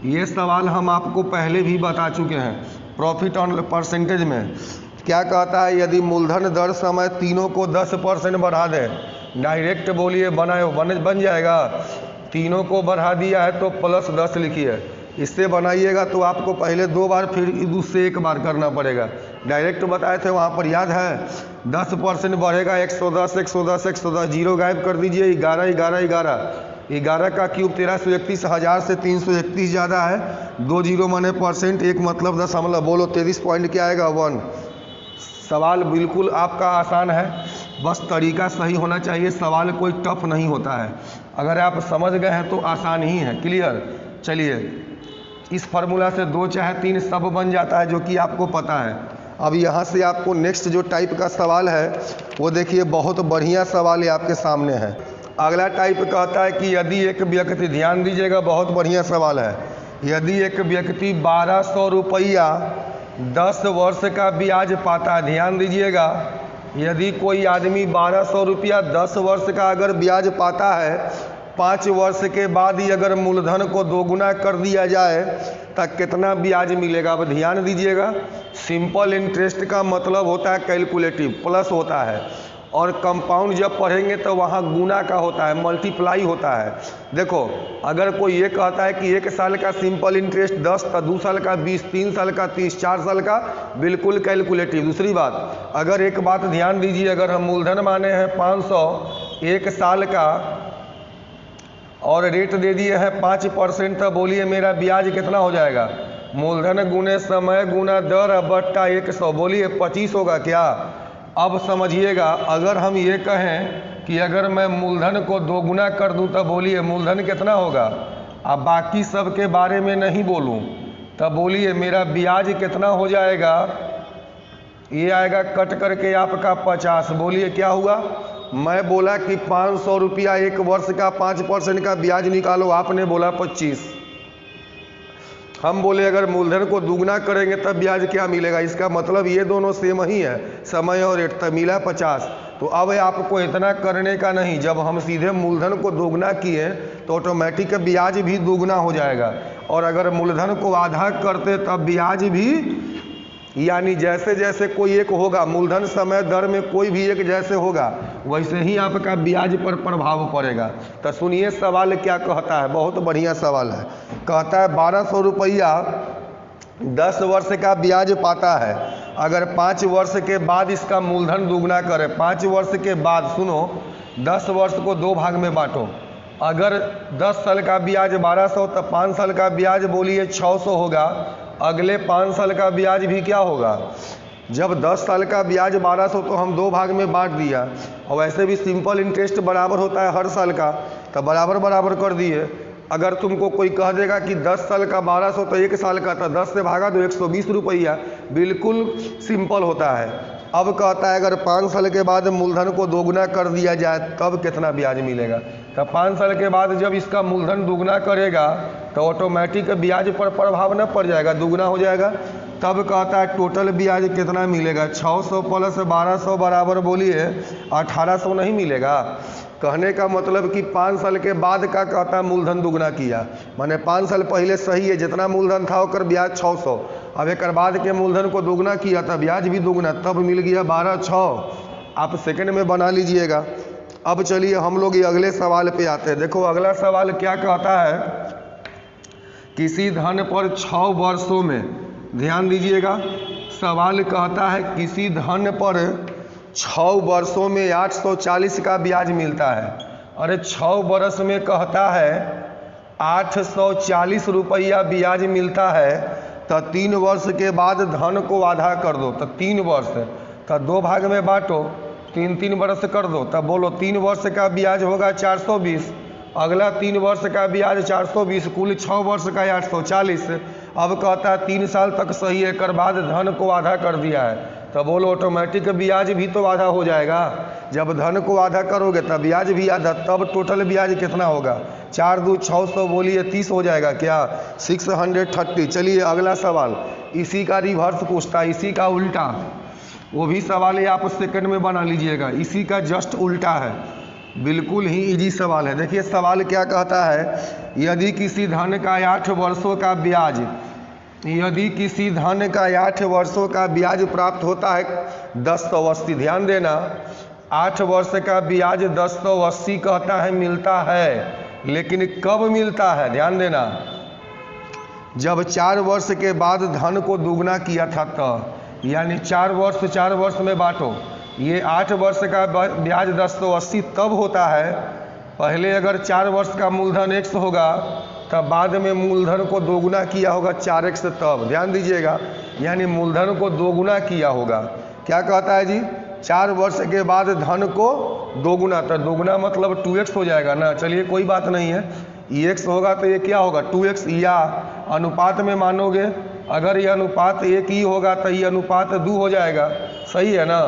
[SPEAKER 1] ये सवाल हम आपको पहले भी बता चुके हैं प्रॉफिट ऑन परसेंटेज में। क्या कहता है, यदि मूलधन दर समय तीनों को 10% बढ़ा दें, डायरेक्ट बोलिए बनाए बन जाएगा। तीनों को बढ़ा दिया है तो +10 लिखिए, इससे बनाइएगा तो आपको पहले 2 बार फिर उससे 1 बार करना पड़ेगा। डायरेक्ट बताए थे वहाँ पर, याद है। 10% बढ़ेगा 110 110 110, 0 गायब कर दीजिए, 11 11 11, 11 का क्यूब 1331, 1000 से 331 ज़्यादा है, 2 0 माने परसेंट, 1 मतलब दशमलव, बोलो 23 पॉइंट क्या आएगा 1। सवाल बिल्कुल आपका आसान है, बस तरीका सही होना चाहिए। सवाल कोई टफ नहीं होता है, अगर आप समझ गए हैं तो आसान ही है। क्लियर। चलिए इस फार्मूला से 2 चाहे 3 सब बन जाता है, जो कि आपको पता है। अब यहाँ से आपको नेक्स्ट जो टाइप का सवाल है वो देखिए, बहुत बढ़िया सवाल है आपके सामने है। अगला टाइप कहता है कि यदि एक व्यक्ति, ध्यान दीजिएगा बहुत बढ़िया सवाल है, यदि एक व्यक्ति 1200 रुपया 10 वर्ष का ब्याज पाता है, ध्यान दीजिएगा, यदि कोई आदमी 1200 रुपया 10 वर्ष का अगर ब्याज पाता है, 5 वर्ष के बाद ही अगर मूलधन को 2 गुना कर दिया जाए तो कितना ब्याज मिलेगा। अब ध्यान दीजिएगा, सिंपल इंटरेस्ट का मतलब होता है कैलकुलेटिव, प्लस होता है, और कंपाउंड जब पढ़ेंगे तो वहाँ गुना का होता है, मल्टीप्लाई होता है। देखो अगर कोई ये कहता है कि 1 साल का सिंपल इंटरेस्ट 10, तो 2 साल का 20, 3 साल का 30, 4 साल का बिल्कुल कैलकुलेटिव। दूसरी बात, अगर एक बात ध्यान दीजिए, अगर हम मूलधन माने हैं 500 1 साल का और रेट दे दिए हैं 5%, तो बोलिए मेरा ब्याज कितना हो जाएगा। मूलधन गुने समय गुना दर बट्टा 100, बोलिए 25 होगा क्या। अब समझिएगा, अगर हम ये कहें कि अगर मैं मूलधन को 2 गुना कर दूं तो बोलिए मूलधन कितना होगा। अब बाकी सब के बारे में नहीं बोलूं तब बोलिए मेरा ब्याज कितना हो जाएगा। ये आएगा कट करके आपका 50, बोलिए क्या हुआ। मैं बोला कि 500 रुपया 1 वर्ष का 5% का ब्याज निकालो, आपने बोला 25। हम बोले अगर मूलधन को दुगना करेंगे तब ब्याज क्या मिलेगा, इसका मतलब ये दोनों सेम ही है, समय और रेट, तब मिला 50। तो अब आपको इतना करने का नहीं, जब हम सीधे मूलधन को दोगुना किए तो ऑटोमेटिक ब्याज भी दोगुना हो जाएगा, और अगर मूलधन को आधा करते तब ब्याज भी, यानी जैसे जैसे कोई एक होगा, मूलधन समय दर में कोई भी एक जैसे होगा वैसे ही आपका ब्याज पर प्रभाव पड़ेगा। तो सुनिए सवाल क्या कहता है, बहुत बढ़िया सवाल है। कहता है 1200 रुपया 10 वर्ष का ब्याज पाता है, अगर 5 वर्ष के बाद इसका मूलधन दुगना करे। 5 वर्ष के बाद, सुनो, 10 वर्ष को 2 भाग में बांटो। अगर 10 साल का ब्याज 1200 तो 5 साल का ब्याज बोलिए 600 होगा, अगले 5 साल का ब्याज भी क्या होगा। जब 10 साल का ब्याज 1200 तो हम 2 भाग में बांट दिया, और वैसे भी सिंपल इंटरेस्ट बराबर होता है हर साल का, तो बराबर बराबर कर दिए। अगर तुमको कोई कह देगा कि 10 साल का 1200 तो 1 साल का, तो 10 से भागा तो 120 रुपया, बिल्कुल सिंपल होता है। अब कहता है अगर 5 साल के बाद मूलधन को दोगुना कर दिया जाए तब कितना ब्याज मिलेगा। तो 5 साल के बाद जब इसका मूलधन दोगुना करेगा तो ऑटोमेटिक ब्याज पर प्रभाव न पड़ जाएगा, दोगुना हो जाएगा। तब कहता है टोटल ब्याज कितना मिलेगा, 600 प्लस 1200 बराबर बोलिए 1800 नहीं मिलेगा। कहने का मतलब कि 5 साल के बाद का कहता है मूलधन दुगना किया, माने 5 साल पहले सही है, जितना मूलधन था होकर ब्याज 600, अब एक बाद के मूलधन को दोगुना किया था ब्याज भी दोगुना, तब मिल गया 12,600। आप सेकंड में बना लीजिएगा। अब चलिए हम लोग ये अगले सवाल पे आते हैं। देखो अगला सवाल क्या कहता है, किसी धन पर 6 वर्षों में, ध्यान दीजिएगा, सवाल कहता है किसी धन पर 6 वर्षों में 840 का ब्याज मिलता है। अरे 6 वर्ष में कहता है 840 रुपया ब्याज मिलता है, तो 3 वर्ष के बाद धन को आधा कर दो, तो 3 वर्ष, तो 2 भाग में बांटो, 3 वर्ष कर दो, तब बोलो 3 वर्ष का ब्याज होगा 420, अगला 3 वर्ष का ब्याज 420, कुल 6 वर्ष का 840। अब कहता है 3 साल तक सही है, कर बाद धन को आधा कर दिया है, तो बोलो ऑटोमेटिक ब्याज भी तो आधा हो जाएगा। जब धन को आधा करोगे तब ब्याज भी आधा, तब टोटल ब्याज कितना होगा, 4 दूनी 600 बोलिए 30 हो जाएगा क्या, 630। चलिए अगला सवाल इसी का रिवर्स पूछता है, इसी का उल्टा, वो भी सवाल है, आप सेकंड में बना लीजिएगा, इसी का जस्ट उल्टा है, बिल्कुल ही इजी सवाल है। देखिए सवाल क्या कहता है, यदि किसी धन का 8 वर्षों का ब्याज, यदि किसी धन का 8 वर्षों का ब्याज प्राप्त होता है 1080, ध्यान देना, 8 वर्ष का ब्याज 1080 कहता है मिलता है, लेकिन कब मिलता है, ध्यान देना, जब 4 वर्ष के बाद धन को दुगना किया था तब, यानी 4 वर्ष में बांटो। ये 8 वर्ष का ब्याज 1080 तब होता है, पहले अगर 4 वर्ष का मूलधन x होगा तब बाद में मूलधन को दोगुना किया होगा 4x, तब ध्यान दीजिएगा, यानी मूलधन को दोगुना किया होगा। क्या कहता है जी, 4 वर्ष के बाद धन को दोगुना, तो दोगुना मतलब 2x हो जाएगा ना। चलिए कोई बात नहीं है, ये x होगा तो ये क्या होगा 2x, या अनुपात में मानोगे, अगर ये अनुपात 1 ही होगा तो ये अनुपात 2 हो जाएगा, सही है ना।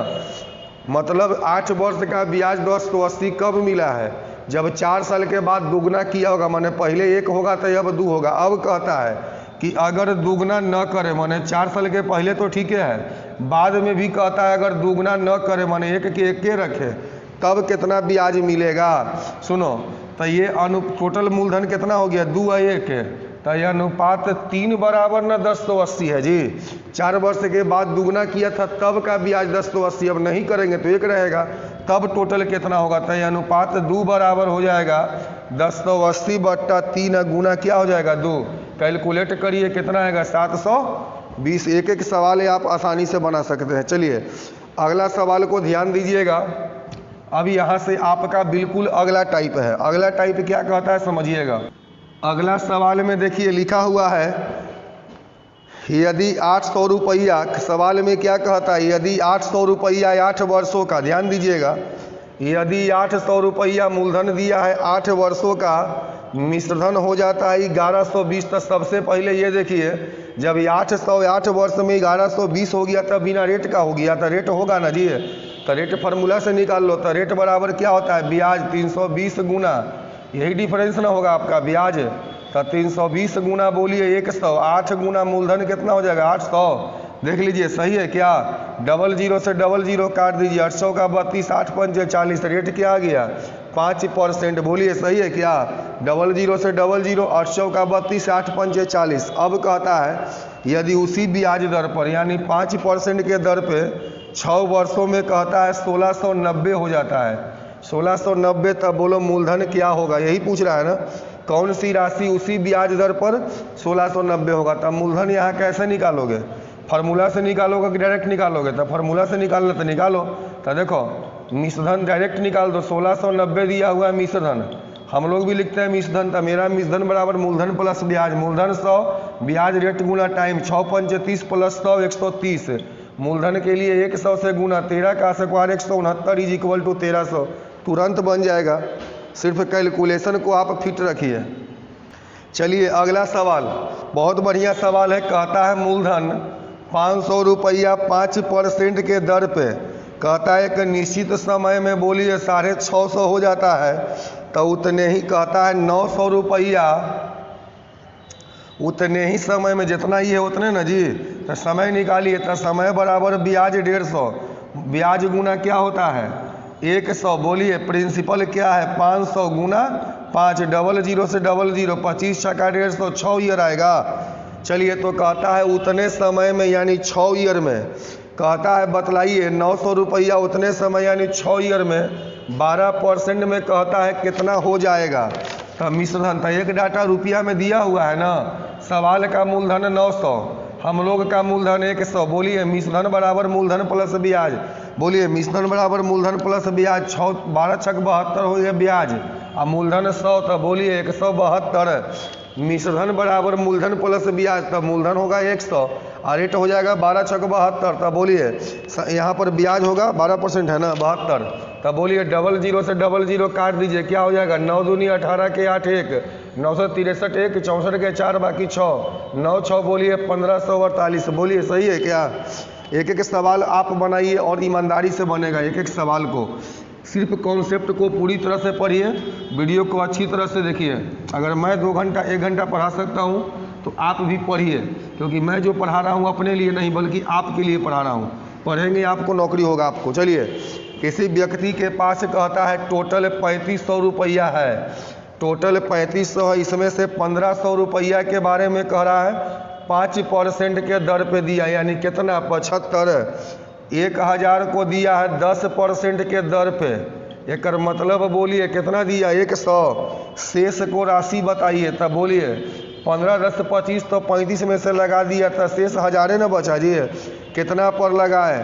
[SPEAKER 1] मतलब 8 वर्ष का ब्याज 1080 कब मिला है, जब 4 साल के बाद दुगना किया होगा, माने पहले 1 होगा तो अब 2 होगा। अब कहता है कि अगर दुगना न करे, माने 4 साल के पहले तो ठीक है, बाद में भी कहता है अगर दुगना न करे, माने 1 के 1 के रखे, तब कितना ब्याज मिलेगा। सुनो, तो ये टोटल मूलधन कितना हो गया, 2 और 1, तो यह अनुपात 3 बराबर ना 1080 है जी। 4 वर्ष के बाद दुगना किया था तब का ब्याज 1080, अब नहीं करेंगे तो 1 रहेगा, तब टोटल कितना होगा, तो यह अनुपात 2 बराबर हो जाएगा 1080 बट्टा 3 गुना क्या हो जाएगा 2, कैलकुलेट करिए कितना आएगा 720। एक सवाल है आप आसानी से बना सकते हैं। चलिए अगला सवाल को ध्यान दीजिएगा, अब यहाँ से आपका बिल्कुल अगला टाइप है। अगला टाइप क्या कहता है समझिएगा। अगला सवाल में देखिए लिखा हुआ है, यदि 800 रुपया, सवाल में क्या कहता है, यदि 800 रुपया 8 वर्षों का, ध्यान दीजिएगा, यदि 800 रुपया मूलधन दिया है 8 वर्षों का, मिश्रधन हो जाता है 1120। तो सबसे पहले ये देखिए, जब 8 वर्ष में 1120 हो गया तब बिना रेट का हो गया, तो रेट होगा ना जी, तो रेट फार्मूला से निकाल लो, तो रेट बराबर क्या होता है ब्याज 320 गुना, यही डिफरेंस ना होगा आपका ब्याज, तो 320 गुना बोलिए 100, 8 गुना मूलधन कितना हो जाएगा 800। देख लीजिए सही है क्या, 00 से 00 काट दीजिए, 800 का 32, 8 पंजे 40, रेट क्या आ गया 5%। बोलिए सही है क्या, 00 से 00, 800 का 32, 8 पंजे 40। अब कहता है यदि उसी ब्याज दर पर यानी 5% के दर पे 6 वर्षों में कहता है 1690 हो जाता है, 1690, तब बोलो मूलधन क्या होगा, यही पूछ रहा है ना। कौन सी राशि उसी ब्याज दर पर 1690 होगा, तब मूलधन यहाँ कैसे निकालोगे, फार्मूला से निकालोगे कि डायरेक्ट निकालोगे, तो फार्मूला से निकालना तो निकालो। तो देखो मिश्रधन डायरेक्ट निकाल दो, 1690 दिया हुआ है मिश्रधन, हम लोग भी लिखते हैं मिश्रधन, तो मेरा मिश्रधन बराबर मूलधन प्लस ब्याज, मूलधन 100, ब्याज रेट गुना टाइम, 6 पंचे 30 प्लस 100 130। मूलधन के लिए 100 से गुना 13 का स्क्वायर 169 इज इक्वल टू 1300, तुरंत बन जाएगा। सिर्फ कैलकुलेशन को आप फिट रखिए। चलिए अगला सवाल, बहुत बढ़िया सवाल है। कहता है मूलधन 500 रुपया 5% के दर पे, कहता है एक निश्चित समय में बोलिए 650 हो जाता है, तो उतने ही कहता है 900 रुपया उतने ही समय में, जितना ही है उतने ना जी, तो समय निकालिए। तो समय बराबर ब्याज 150, ब्याज गुना क्या होता है 100, बोलिए प्रिंसिपल क्या है 500 गुना 5, 00 से 00, 25 छक्का 150, 6 ईयर आएगा। चलिए तो कहता है उतने समय में यानी 6 ईयर में, कहता है बतलाइए 900 रुपया उतने समय यानी 6 ईयर में 12% में कहता है कितना हो जाएगा। तो मिश्रधन, तो एक डाटा रुपया में दिया हुआ है ना, सवाल का मूलधन 900, हम लोग का मूलधन 100, बोलिए मिश्रधन बराबर मूलधन प्लस ब्याज, बोलिए मिश्रधन बराबर मूलधन प्लस ब्याज, 6 12 छक 72 हो गया ब्याज, और मूलधन 100, तो बोलिए 172। मिश्रधन बराबर मूलधन प्लस ब्याज, तब मूलधन होगा 100 और रेट हो जाएगा 12 छक 72, तब बोलिए यहाँ पर ब्याज होगा 12% है ना 72, तब बोलिए 00 से 00 काट दीजिए, क्या हो जाएगा 9 दूनी 18 के 8 1, 963 1, 64 के 4 बाकी 6, 9 6 बोलिए 1548। बोलिए सही है क्या। एक एक सवाल आप बनाइए और ईमानदारी से बनेगा, एक एक सवाल को, सिर्फ कॉन्सेप्ट को पूरी तरह से पढ़िए, वीडियो को अच्छी तरह से देखिए। अगर मैं 2 घंटा 1 घंटा पढ़ा सकता हूँ तो आप भी पढ़िए, क्योंकि मैं जो पढ़ा रहा हूँ अपने लिए नहीं बल्कि आपके लिए पढ़ा रहा हूँ। पढ़ेंगे आपको नौकरी होगा आपको। चलिए, किसी व्यक्ति के पास कहता है टोटल 3500 रुपया है, टोटल 3500 है, इसमें से 1500 रुपया के बारे में कह रहा है 5% के दर पे दिया, यानी कितना 75। 1000 को दिया है 10% के दर पे, एक मतलब बोलिए कितना दिया 100। शेष को राशि बताइए, तब बोलिए 15 10 25, तो 35 में से लगा दिया तो शेष 1000 न बचा जी, कितना पर लगाए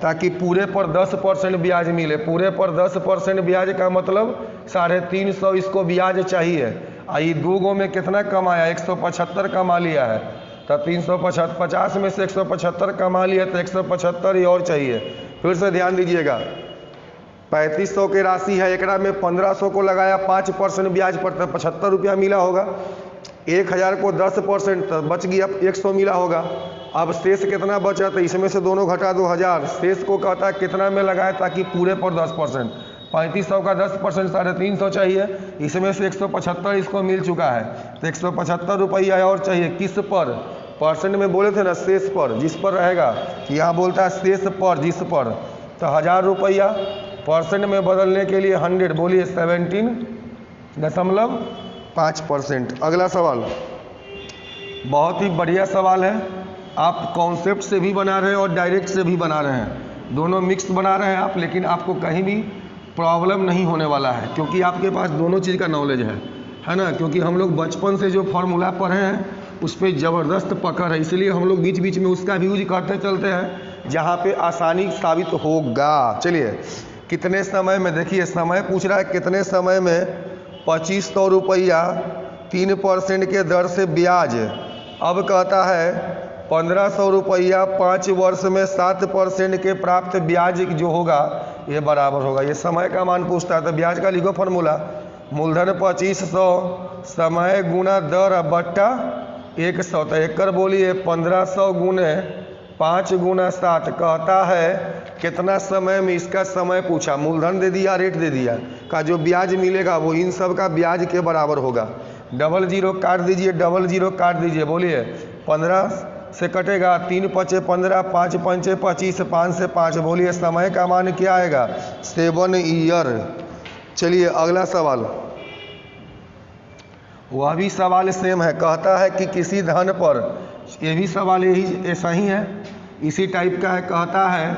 [SPEAKER 1] ताकि पूरे पर 10% ब्याज मिले। पूरे पर 10% ब्याज का मतलब 350 इसको ब्याज चाहिए। ये 2 गो में कितना कमाया 175 कमा लिया है, तो 350 में से 175 कमा लिया तो 175 ही और चाहिए। फिर से ध्यान दीजिएगा, 3500 की राशि है, एकरा में 1500 को लगाया 5% ब्याज पर, तो 75 रुपया मिला होगा। 1000 को 10% तो बच गया 100 मिला होगा। अब शेष कितना बचा, तो इसमें से दोनों घटा दो 1000, शेष को कहता है कितना में लगाए ताकि पूरे पर 10%। 3500 का 10% 350 चाहिए, इसमें से 175 इसको मिल चुका है, तो 175 रुपया और चाहिए। किस पर, परसेंट में बोले थे ना शेष पर, जिस पर रहेगा, यहाँ बोलता है शेष पर जिस पर, तो 1000 रुपया परसेंट में बदलने के लिए 100, बोलिए 17.5%। अगला सवाल बहुत ही बढ़िया सवाल है, आप कॉन्सेप्ट से भी बना रहे हैं और डायरेक्ट से भी बना रहे हैं, दोनों मिक्स बना रहे हैं आप, लेकिन आपको कहीं भी प्रॉब्लम नहीं होने वाला है क्योंकि आपके पास दोनों चीज़ का नॉलेज है ना। क्योंकि हम लोग बचपन से जो फार्मूला पढ़े हैं उस पर ज़बरदस्त पकड़ है, इसलिए हम लोग बीच बीच में उसका भी यूज करते चलते हैं जहाँ पे आसानी साबित होगा। चलिए, कितने समय में, देखिए समय पूछ रहा है कितने समय में 2500 रुपया 3% के दर से ब्याज। अब कहता है 1500 रुपया 5 वर्ष में 7% के प्राप्त ब्याज जो होगा ये बराबर होगा। ये समय का मान पूछता है, तो ब्याज का लिखो फार्मूला, मूलधन 2500 समय गुना दर बट्टा 100, तो एक बोलिए 1500 गुने 5 गुना 7, कहता है कितना समय में, इसका समय पूछा, मूलधन दे दिया रेट दे दिया, का जो ब्याज मिलेगा वो इन सब का ब्याज के बराबर होगा। डबल जीरो काट दीजिए, डबल जीरो काट दीजिए, बोलिए 15 से कटेगा, 3 पचे 15, 5 पंचे 25, 5 से 5, बोलिए समय का मान क्या आएगा 7 ईयर। चलिए अगला सवाल, वह भी सवाल सेम है, कहता है कि किसी धन पर, ये भी सवाल यही ऐसा ही है, इसी टाइप का है। कहता है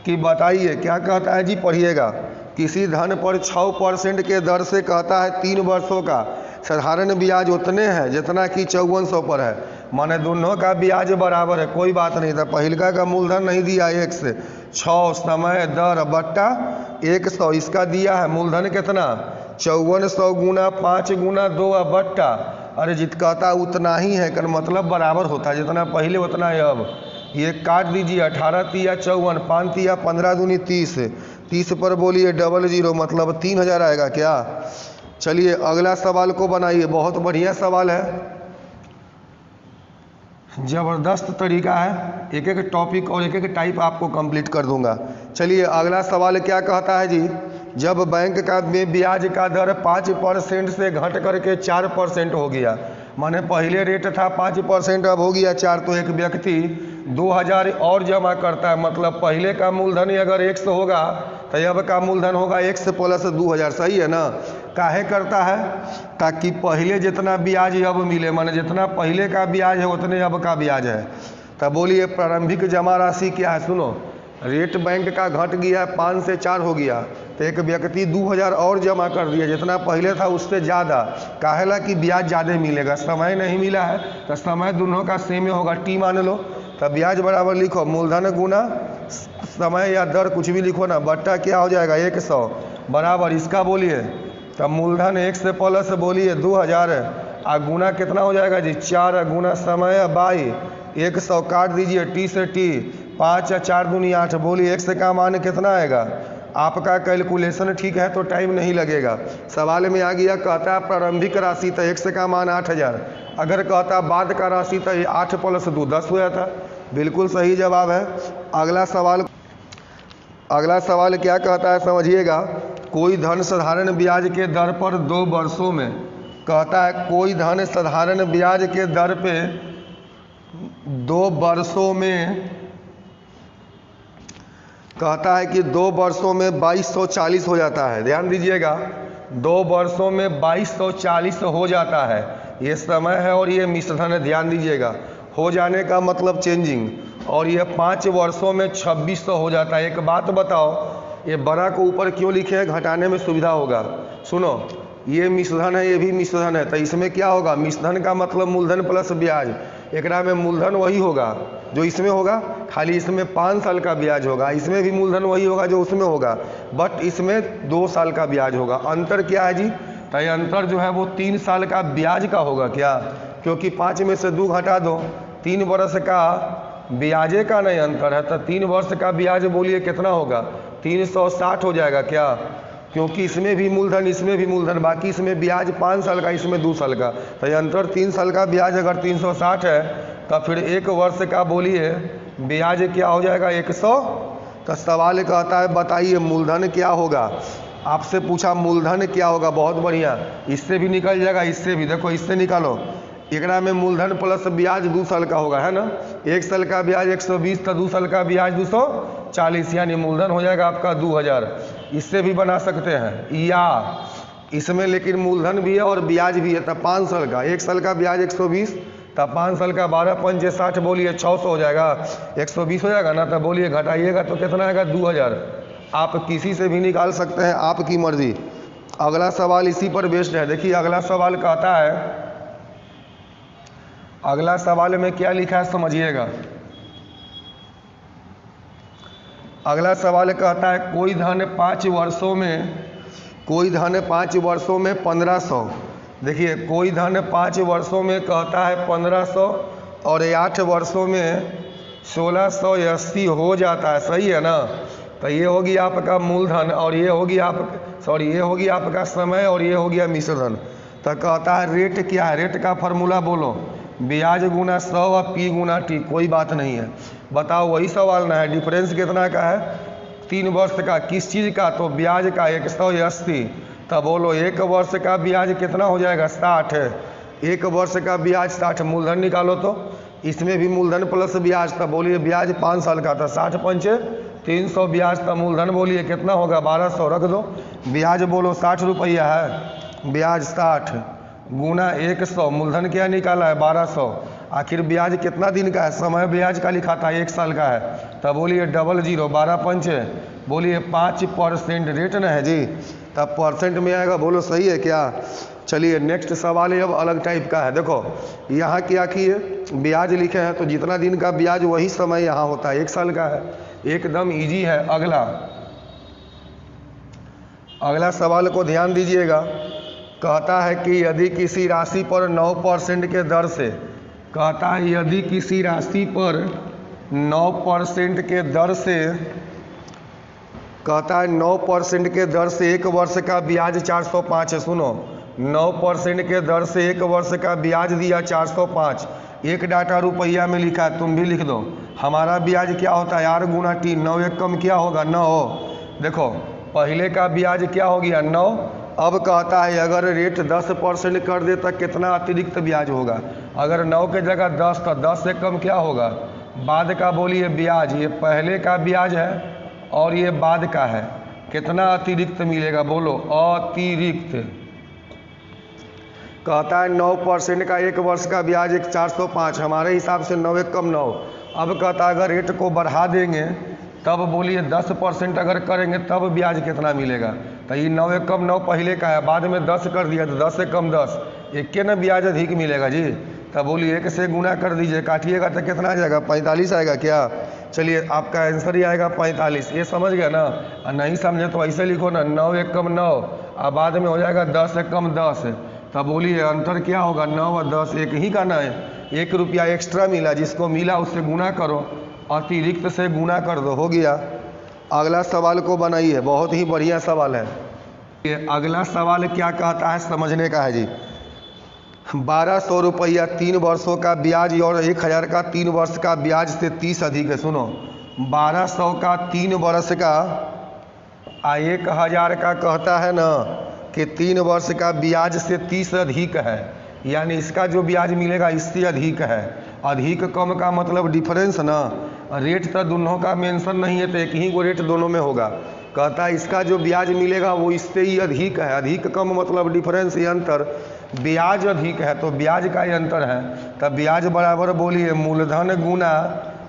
[SPEAKER 1] कि बताइए, क्या कहता है जी, पढ़िएगा। किसी धन पर 6% के दर से कहता है 3 वर्षों का साधारण ब्याज उतने हैं जितना कि 5400 पर है। माने दोनों का ब्याज बराबर है, कोई बात नहीं था। पहिलका का मूलधन नहीं दिया 1 से 6, समय दर बट्टा 100, इसका दिया है मूलधन कितना 5400 गुना 5 गुना 2 बट्टा, अरे जित कहता उतना ही है, कर मतलब बराबर होता है, जितना पहले उतना है। अब ये काट दीजिए, 18 तिया 54, 5 तिया 15 दूनी 30, 30 पर बोलिए डबल जीरो, मतलब 3000 आएगा क्या। चलिए अगला सवाल को बनाइए, बहुत बढ़िया सवाल है, ज़बरदस्त तरीका है, एक एक टॉपिक और एक एक टाइप आपको कंप्लीट कर दूंगा। चलिए अगला सवाल क्या कहता है जी, जब बैंक का में ब्याज का दर 5% से घट करके 4% हो गया, माने पहले रेट था 5%, अब हो गया 4, तो एक व्यक्ति 2000 और जमा करता है, मतलब पहले का मूलधन अगर 100 होगा तो अब का मूलधन होगा 100 प्लस 2000, सही है ना। काहे करता है, ताकि पहले जितना ब्याज अब मिले, माने जितना पहले का ब्याज है उतने अब का ब्याज है। तब बोलिए प्रारंभिक जमा राशि क्या है, सुनो, रेट बैंक का घट गया 5 से 4 हो गया, तो एक व्यक्ति 2000 और जमा कर दिया, जितना पहले था उससे ज़्यादा, काहेला कि ब्याज ज़्यादा मिलेगा। समय नहीं मिला है तो समय दोनों का सेम होगा, टी मान लो, तब ब्याज बराबर लिखो मूलधन गुना समय या दर कुछ भी लिखो ना, बट्टा क्या हो जाएगा 100 बराबर इसका बोलिए, तब मूलधन 1 से प्लस बोलिए 2000 आ गुना कितना हो जाएगा जी 4 गुना समय बाई 100 काट दीजिए, टी से टी 5 या 4 दूनी 8, बोलिए x का मान कितना आएगा। आपका कैलकुलेशन ठीक है तो टाइम नहीं लगेगा। सवाल में आ गया, कहता है प्रारंभिक राशि तो x का मान 8000, अगर कहता बाद का राशि तो 8 प्लस 2 10 हो जाता, बिल्कुल सही जवाब है। अगला सवाल क्या कहता है समझिएगा, कोई धन साधारण ब्याज के दर पर 2 वर्षों में, कहता है कोई धन साधारण ब्याज के दर पे 2 वर्षों में, कहता है कि 2 वर्षों में 2240 हो जाता है। ध्यान दीजिएगा, 2 वर्षों में 2240 हो जाता है, ये समय है और ये मिश्रण है। ध्यान दीजिएगा, हो जाने का मतलब चेंजिंग, और ये 5 वर्षों में 2600 हो जाता है। एक बात बताओ, ये बड़ा को ऊपर क्यों लिखे हैं, घटाने में सुविधा होगा। सुनो, ये मिश्रण है, ये भी मिश्रण है, तो इसमें क्या होगा, मिश्रण का मतलब मूलधन प्लस ब्याज, एकरा में मूलधन वही होगा जो इसमें होगा, खाली इसमें 5 साल का ब्याज होगा, इसमें भी मूलधन वही होगा जो उसमें होगा, बट इसमें 2 साल का ब्याज होगा। अंतर क्या है जी, तो ये अंतर जो है वो 3 साल का ब्याज का होगा क्या, क्योंकि 5 में से 2 घटा दो, 3 वर्ष का ब्याजे का नहीं अंतर है, तो 3 वर्ष का ब्याज बोलिए कितना होगा 360 हो जाएगा क्या, क्योंकि इसमें भी मूलधन इसमें भी मूलधन, बाकी इसमें ब्याज 5 साल का इसमें 2 साल का, तो ये अंतर 3 साल का ब्याज अगर 360 है तो फिर 1 वर्ष का बोलिए ब्याज क्या हो जाएगा 100। तो सवाल कहता है बताइए मूलधन क्या होगा, आपसे पूछा मूलधन क्या होगा, बहुत बढ़िया, इससे भी निकल जाएगा, इससे भी, देखो इससे निकालो, एकरा में मूलधन प्लस ब्याज 2 साल का होगा, है ना, 1 साल का ब्याज 120, तो 2 साल का ब्याज 240, यानी मूलधन हो जाएगा आपका 2000। इससे भी बना सकते हैं, या इसमें लेकिन मूलधन भी है और ब्याज भी है, तब 5 साल का, 1 साल का ब्याज 120, तब 5 साल का 12 पंचे 60, बोलिए 600 हो जाएगा, 120 हो जाएगा ना, तब बोलिए घटाइएगा तो कितना आएगा 2000। आप किसी से भी निकाल सकते हैं, आपकी मर्जी। अगला सवाल इसी पर बेस्ड है, देखिए अगला सवाल कहता है, अगला सवाल में क्या लिखा है समझिएगा। अगला सवाल कहता है कोई धन 5 वर्षों में 1500, देखिए कोई धन 5 वर्षों में कहता है 1500 और 8 वर्षों में 1680 हो जाता है, सही है ना। तो ये होगी आपका मूलधन और ये होगी आपका समय और ये हो गया मिश्रण। तो कहता है रेट क्या है, रेट का फार्मूला बोलो, ब्याज गुना 100 और पी गुना टी, कोई बात नहीं है, बताओ वही सवाल ना है, डिफरेंस कितना का है 3 वर्ष का, किस चीज़ का, तो ब्याज का 180, तब बोलो 1 वर्ष का ब्याज कितना हो जाएगा 60, 1 वर्ष का ब्याज 60, मूलधन निकालो तो इसमें भी मूलधन प्लस ब्याज था, बोलिए ब्याज 5 साल का था, 60 पंचे 300 ब्याज था, मूलधन बोलिए कितना होगा 1200, रख दो। ब्याज बोलो 60 रुपया है, ब्याज 60 गुना 100, मूलधन क्या निकाला है 1200। आखिर ब्याज कितना दिन का है, समय ब्याज का लिखा था 1 साल का है, तब बोलिए 00, 12 पंचे बोलिए 5% रेट न है जी, तब परसेंट में आएगा, बोलो सही है क्या। चलिए नेक्स्ट सवाल है अब अलग टाइप का है। देखो यहाँ क्या किए, ब्याज लिखे हैं तो जितना दिन का ब्याज वही समय यहाँ होता है, 1 साल का है, एकदम इजी है। अगला सवाल को ध्यान दीजिएगा, कहता है कि यदि किसी राशि पर 9% के दर से, कहता है यदि किसी राशि पर 9% के दर से, कहता है 9% के दर से 1 वर्ष का ब्याज 405 है। सुनो 9% के दर से 1 वर्ष का ब्याज दिया 405, एक डाटा रुपया में लिखा है, तुम भी लिख दो। हमारा ब्याज क्या होता है यार, गुना 3, 9 एक कम क्या होगा 9। देखो पहले का ब्याज क्या हो गया 9, अब कहता है अगर रेट 10% कर दे तो कितना अतिरिक्त ब्याज होगा। अगर 9 के जगह 10 तो 10 से कम क्या होगा, बाद का बोलिए ब्याज, ये पहले का ब्याज है और ये बाद का है, कितना अतिरिक्त मिलेगा बोलो, अतिरिक्त। कहता है 9% का 1 वर्ष का ब्याज 405, हमारे हिसाब से 9 एक कम 9। अब कहता है अगर रेट को बढ़ा देंगे तब बोलिए 10% अगर करेंगे तब ब्याज कितना मिलेगा, तो ये 9 एक कम 9 पहले का है, बाद में 10 कर दिया तो 10 से कम 10, एक के ना ब्याज अधिक मिलेगा जी। तब बोलिए 1 से गुना कर दीजिए, काटिएगा तो कितना आ जाएगा 45 आएगा क्या। चलिए आपका आंसर ही आएगा 45, ये समझ गया ना। और नहीं समझे तो ऐसे लिखो ना 9 एक कम 9 और बाद में हो जाएगा 10 एक कम 10, तब बोलिए अंतर क्या होगा 9 और 10 एक ही का ना है, 1 रुपया एक्स्ट्रा मिला, जिसको मिला उससे गुना करो, अतिरिक्त से गुना कर दो, हो गया। अगला सवाल को बनाइए, बहुत ही बढ़िया सवाल है ये। अगला सवाल क्या कहता है समझने का है जी। 1200 रुपया 3 वर्षों का ब्याज और 1000 का 3 वर्ष का ब्याज से 30 अधिक है। सुनो 1200 का 3 वर्ष का 1000 का कहता है ना कि 3 वर्ष का ब्याज से 30 अधिक है, यानी इसका जो ब्याज मिलेगा इससे अधिक है। अधिक कम का मतलब डिफरेंस ना, रेट तो दोनों का मेंशन नहीं है तो एक ही को रेट दोनों में होगा। कहता है इसका जो ब्याज मिलेगा वो इससे ही अधिक है, अधिक कम मतलब डिफरेंस, ये अंतर। ब्याज अधिक है तो ब्याज का ही अंतर है, तब ब्याज बराबर बोलिए मूलधन गुना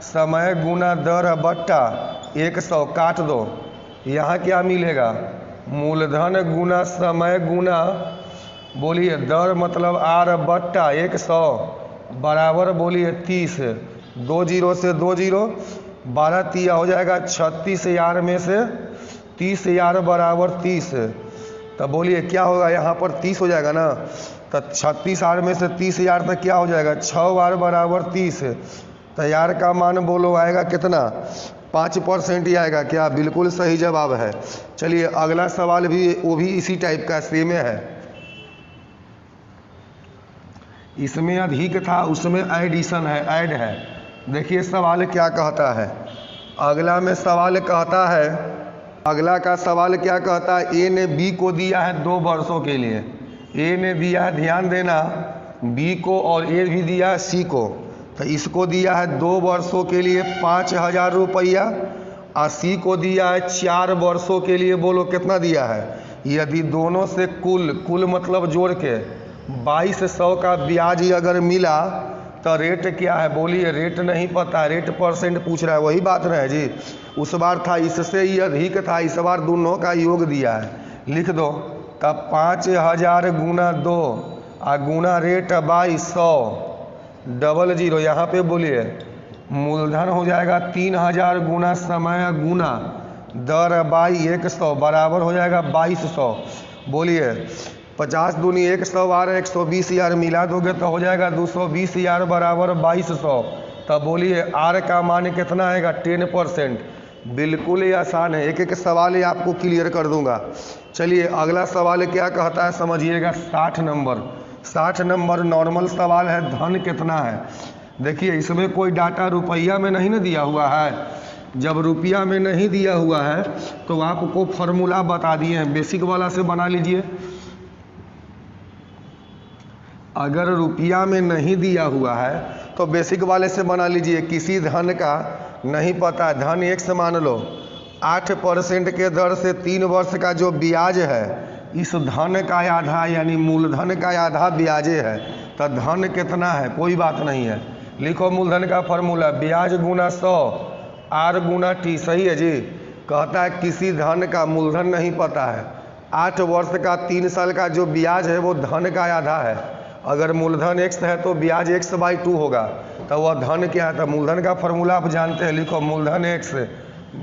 [SPEAKER 1] समय गुना दर बट्टा 100, काट दो। यहाँ क्या मिलेगा, मूलधन गुना समय गुना बोलिए दर मतलब आर बट्टा 100 बराबर बोलिए 30, 2 जीरो से 2 जीरो, 12 तिया हो जाएगा 36,000 में से 30,000 बराबर 30, तब बोलिए क्या होगा, यहाँ पर 30 हो जाएगा ना, तो 36,000 में से 30,000 तक क्या हो जाएगा 6 बार बराबर 30, तो यार का मान बोलो आएगा कितना 5% ही आएगा क्या, बिल्कुल सही जवाब है। चलिए अगला सवाल भी वो भी इसी टाइप का सेम है, इसमें अधिक था उसमें एडिशन है, ऐड है। देखिए सवाल क्या कहता है, अगला में सवाल कहता है, अगला का सवाल क्या कहता है, ए ने बी को दिया है 2 वर्षों के लिए, ए ने दिया है ध्यान देना बी को, और ए भी दिया है सी को, तो इसको दिया है 2 वर्षों के लिए 5,000 रुपया और सी को दिया है 4 वर्षों के लिए, बोलो कितना दिया है। यदि दोनों से कुल मतलब जोड़ के 2200 का ब्याज अगर मिला तो रेट क्या है, बोलिए रेट नहीं पता, रेट परसेंट पूछ रहा है, वही बात ना है जी। उस बार था इससे ही अधिक था, इस बार दोनों का योग दिया है, लिख दो। तब 5,000 गुना 2 और गुना रेट 2200 00, यहाँ पे बोलिए मूलधन हो जाएगा 3,000 गुना समय गुना दर बाई 100 बराबर हो जाएगा 2200। बोलिए 50 दूनी 100 आ रहा है, 120,000 मिला दोगे तो हो जाएगा 220,000 बराबर 2200। तब बोलिए आर का मान कितना आएगा 10%। बिल्कुल ही आसान है, एक एक सवाल ही आपको क्लियर कर दूंगा। चलिए अगला सवाल क्या कहता है समझिएगा, 60 नंबर नॉर्मल सवाल है, धन कितना है। देखिए इसमें कोई डाटा रुपया में नहीं ना दिया हुआ है, जब रुपया में नहीं दिया हुआ है तो आपको फॉर्मूला बता दिए हैं, बेसिक वाला से बना लीजिए। अगर रुपया में नहीं दिया हुआ है तो बेसिक वाले से बना लीजिए। किसी धन का नहीं पता है, धन x मान लो, 8% के दर से 3 वर्ष का जो ब्याज है, इस धन का आधा यानी मूलधन का आधा ब्याजे है, तो धन कितना है कोई बात नहीं है। लिखो मूलधन का फॉर्मूला, ब्याज गुना 100 R गुना T, सही है जी। कहता है किसी धन का मूलधन नहीं पता है, 8 वर्ष का 3 साल का जो ब्याज है वो धन का आधा है। अगर मूलधन x है तो ब्याज x/2 होगा, तो वह धन क्या है? तो मूलधन का फॉर्मूला आप जानते हैं, लिखो मूलधन x,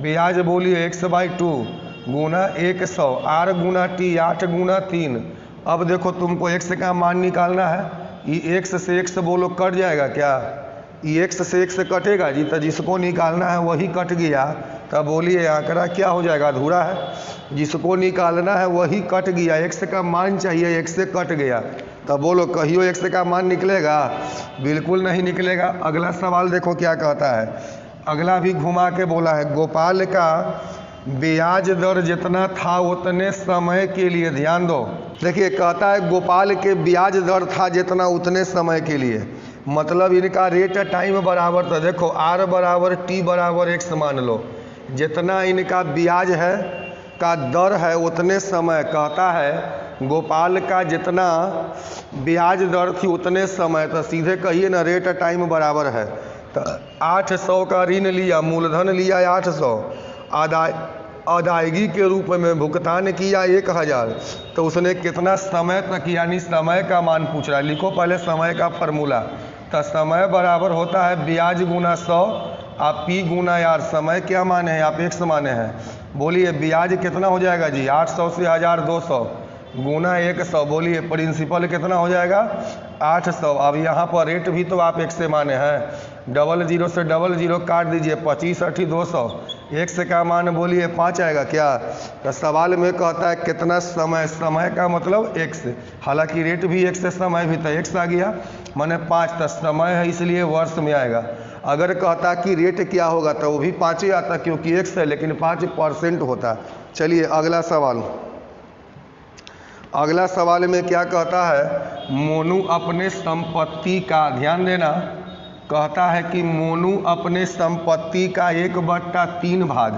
[SPEAKER 1] ब्याज बोलिए x/2 गुना 100 R गुना T, 8 गुना 3। अब देखो तुमको x का मान निकालना है, ये x से x बोलो कट जाएगा क्या? ये x से x कटेगा जी, तो जिसको निकालना है वही कट गया, तब बोलिए आंकड़ा क्या हो जाएगा? अधूरा है। जिसको निकालना है वही कट गया, x का मान चाहिए, x से कट गया, तब बोलो कहियो x का मान निकलेगा? बिल्कुल नहीं निकलेगा। अगला सवाल देखो क्या कहता है, अगला भी घुमा के बोला है, गोपाल का ब्याज दर जितना था उतने समय के लिए, ध्यान दो, देखिए कहता है गोपाल के ब्याज दर था जितना उतने समय के लिए, मतलब इनका रेट टाइम बराबर था। देखो R बराबर T बराबर x मान लो, जितना इनका ब्याज है का दर है उतने समय, कहता है गोपाल का जितना ब्याज दर थी उतने समय, तो सीधे कहिए ना रेट टाइम बराबर है। तो 800 का ऋण लिया, मूलधन लिया 800, अदायगी के रूप में भुगतान किया 1000, तो उसने कितना समय तक, यानी समय का मान पूछ रहा है। लिखो पहले समय का फॉर्मूला, तो समय बराबर होता है ब्याज गुना 100 आप P गुना R, समय क्या माने हैं आप? x माने हैं। बोलिए ब्याज कितना हो जाएगा जी? 800 से 1200 गुना 100, बोलिए प्रिंसिपल कितना हो जाएगा? 800। अब यहाँ पर रेट भी तो आप x से माने हैं, 00 से 00 काट दीजिए, 25 8 200, x का मान बोलिए 5 आएगा क्या? तो सवाल में कहता है कितना समय, समय का मतलब x, हालांकि रेट भी x है, समय भी, तो x आ गया माने 5, तो समय है इसलिए वर्ष में आएगा। अगर कहता कि रेट क्या होगा तो वो भी 5 ही आता, क्योंकि x है लेकिन 5% होता। चलिए अगला सवाल, अगला सवाल में क्या कहता है, मोनू अपने संपत्ति का, ध्यान देना, कहता है कि मोनू अपने संपत्ति का 1/3 भाग,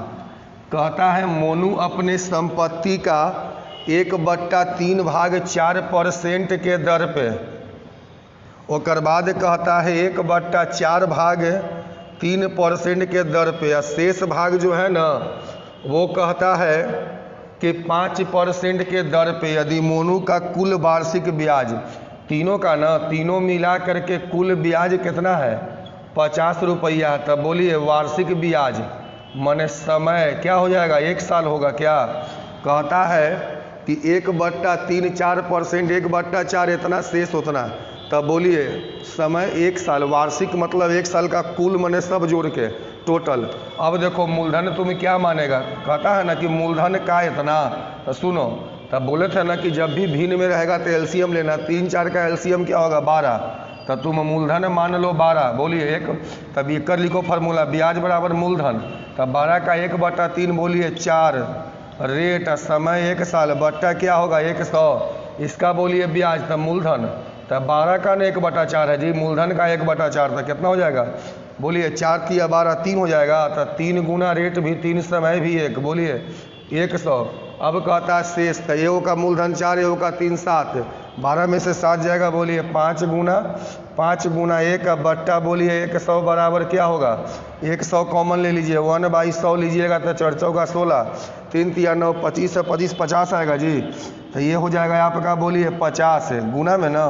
[SPEAKER 1] कहता है मोनू अपने संपत्ति का 1/3 भाग 4% के दर पे, और बाद कहता है 1/4 भाग 3% के दर पे, और शेष भाग जो है ना वो कहता है कि 5% के दर पे। यदि मोनू का कुल वार्षिक ब्याज, तीनों का ना, तीनों मिला करके कुल ब्याज कितना है? 50 रुपया, तब बोलिए वार्षिक ब्याज माने समय क्या हो जाएगा? 1 साल होगा क्या? कहता है कि 1/3 4%, 1/4 इतना शेष उतना, तब बोलिए समय 1 साल, वार्षिक मतलब 1 साल का कुल माने सब जोड़ के टोटल। अब देखो मूलधन तुम्हें क्या मानेगा? कहता है ना कि मूलधन का इतना, तो सुनो, तब बोले थे ना कि जब भी भिन्न में रहेगा तो एलसीएम लेना, 3 4 का एलसीएम क्या होगा? 12, तो तुम मूलधन मान लो 12, बोलिए 1, तब ये कर लिखो फार्मूला, ब्याज बराबर मूलधन, तब 12 का 1/3 बोलिए 4, रेट समय 1 साल, बट्टा क्या होगा? 100, इसका बोलिए ब्याज, तब मूलधन, तब 12 का ना 1/4 है जी, मूलधन का 1/4, तो कितना हो जाएगा? बोलिए 4 3 12 3 हो जाएगा, तो 3 गुना रेट भी 3, समय भी 1, बोलिए 100। अब कहता है शेष, तो एगो का मूलधन 4, एगो का 3 7, 12 में से 7 जाएगा, बोलिए 5 गुना 1 का बट्टा, बोलिए 100 बराबर क्या होगा? 100 कॉमन ले लीजिए, 1/100 लीजिएगा तो 4 4 16, 3 3 9 25 से 25 50 आएगा जी, तो ये हो जाएगा आपका, बोलिए 50 गुना में ना,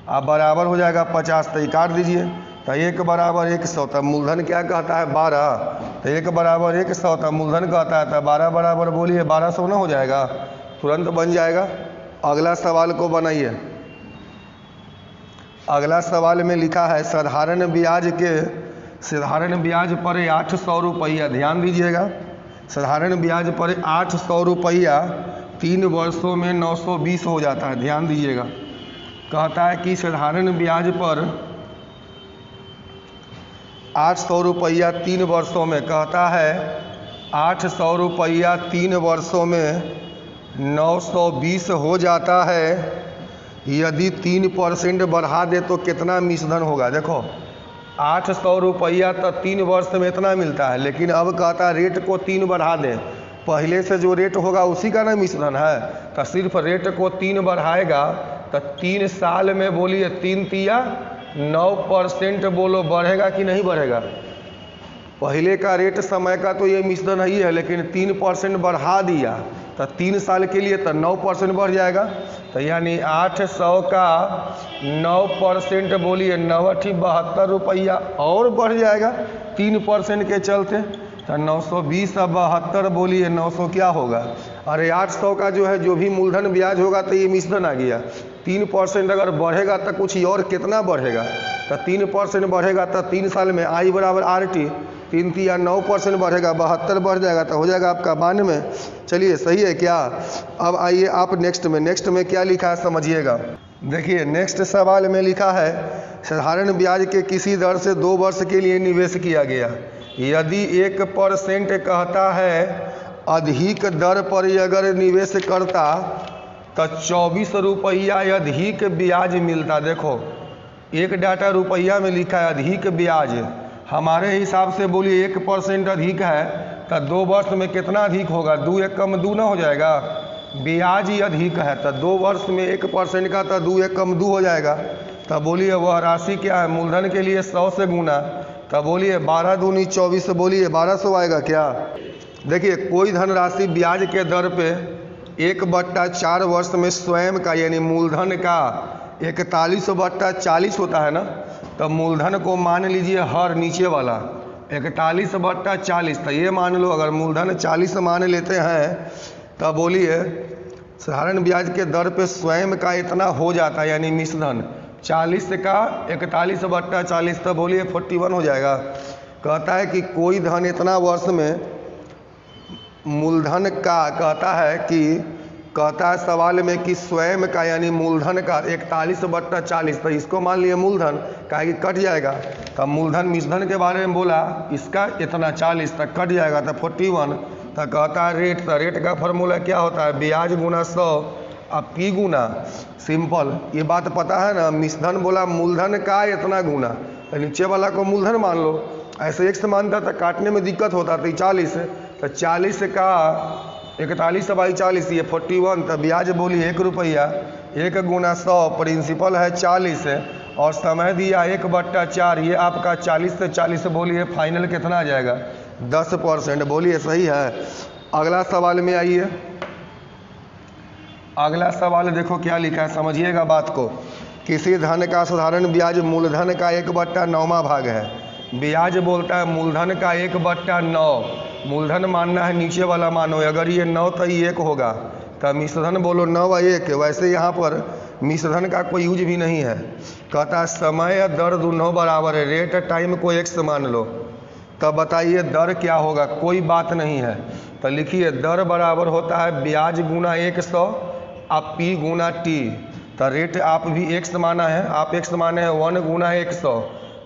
[SPEAKER 1] अब बराबर हो जाएगा 50, तो काट दीजिए, तो 1 बराबर 100, तब मूलधन क्या कहता है? 12, तो 1 बराबर 100, तब मूलधन कहता है, तब 12 बराबर बोलिए 1200 ना हो जाएगा, तुरंत बन जाएगा। अगला सवाल को बनाइए। अगला सवाल में लिखा है साधारण ब्याज पर 800 रुपया, ध्यान दीजिएगा, साधारण ब्याज पर 800 रुपया 3 वर्षों में 920 हो जाता है, ध्यान दीजिएगा। कहता है कि साधारण ब्याज पर 800 रुपया 3 वर्षों में, कहता है 800 रुपया 3 वर्षों में 920 हो जाता है, यदि 3% बढ़ा दे तो कितना मिश्रधन होगा। देखो 800 रुपया तो 3 वर्ष में इतना मिलता है, लेकिन अब कहता है रेट को 3 बढ़ा दें। पहले से जो रेट होगा उसी का ना मिश्रधन है, तो सिर्फ रेट को 3 बढ़ाएगा तो 3 साल में बोलिए 3 तिया 9% बोलो बढ़ेगा कि नहीं बढ़ेगा। पहले का रेट समय का तो ये मिश्रधन ही है, लेकिन 3% बढ़ा दिया तो 3 साल के लिए तो 9% बढ़ जाएगा। तो यानी 800 का 9% बोलिए 9 रुपया और बढ़ जाएगा 3% के चलते, तो 920 अब 72 बोलिए 900 क्या होगा। अरे 800 का जो है जो भी मूलधन ब्याज होगा तो ये मिश्रधन आ गया। 3% अगर बढ़ेगा तो कुछ और कितना बढ़ेगा, तो 3% बढ़ेगा तो 3 साल में आई बराबर RT 3 तिया 9% बढ़ेगा, 72 बढ़ जाएगा तो हो जाएगा आपका 92। चलिए सही है क्या। अब आइए आप नेक्स्ट में क्या लिखा है समझिएगा। देखिए नेक्स्ट सवाल में लिखा है साधारण ब्याज के किसी दर से 2 वर्ष के लिए निवेश किया गया। यदि 1% कहता है अधिक दर पर अगर निवेश करता तो 24 रुपया अधिक ब्याज मिलता। देखो एक डाटा रुपया में लिखा है अधिक ब्याज, हमारे हिसाब से बोलिए 1% अधिक है तो 2 वर्ष में कितना अधिक होगा, 2 एक कम 2 ना हो जाएगा। ब्याज ही अधिक है तो 2 वर्ष में 1% का तो 2 एक कम 2 हो जाएगा। तो बोलिए वह राशि क्या है, मूलधन के लिए 100 से गुना, तो बोलिए 12 दूनी 24 बोलिए 1200 आएगा क्या। देखिए कोई धनराशि ब्याज के दर पे 1/4 वर्ष में स्वयं का यानी मूलधन का 41/40 होता है ना, तो मूलधन को मान लीजिए हर नीचे वाला 41/40, तो ये मान लो अगर मूलधन 40 मान लेते हैं तो बोलिए साधारण ब्याज के दर पे स्वयं का इतना हो जाता है, यानी मिश्रधन 40 का 41/40 तो बोलिए 41 हो जाएगा। कहता है कि कोई धन इतना वर्ष में मूलधन का कहता है सवाल में कि स्वयं का यानी मूलधन का 41/40, तो इसको मान लिए मूलधन का कि कट जाएगा, तो मूलधन मिश्रधन के बारे में बोला इसका इतना 40 तक कट जाएगा तो 41। तो कहता है रेट, तो रेट का फॉर्मूला क्या होता है, ब्याज गुना 100 अब P गुना, सिंपल ये बात पता है ना। मिश्रधन बोला मूलधन का इतना गुना, तो नीचे वाला को मूलधन मान लो, ऐसे एक से मानता तो काटने में दिक्कत होता, तो 40 तो 40 का 41/40 ये 41, तो ब्याज बोलिए 1 रुपया, 1 गुना 100 प्रिंसिपल है 40 और समय दिया 1/4, ये आपका 40 से 40 बोलिए फाइनल कितना आ जाएगा 10%, बोलिए सही है। अगला सवाल में आइए। अगला सवाल देखो क्या लिखा है समझिएगा बात को। किसी धन का साधारण ब्याज मूलधन का 1/9वां भाग है। ब्याज बोलता है मूलधन का 1/9, मूलधन मानना है नीचे वाला मानो, अगर ये 9 तो ये 1 होगा, तो मिश्रधन बोलो 9 व 1। वैसे यहाँ पर मिश्रधन का कोई यूज भी नहीं है। कहता है समय या दर दोनों बराबर है, रेट टाइम को x मान लो, तब बताइए दर क्या होगा, कोई बात नहीं है। तो लिखिए दर बराबर होता है ब्याज गुना 100 आप P गुना T, तो रेट आप भी x माना है, आप x माने हैं 1 गुना 100,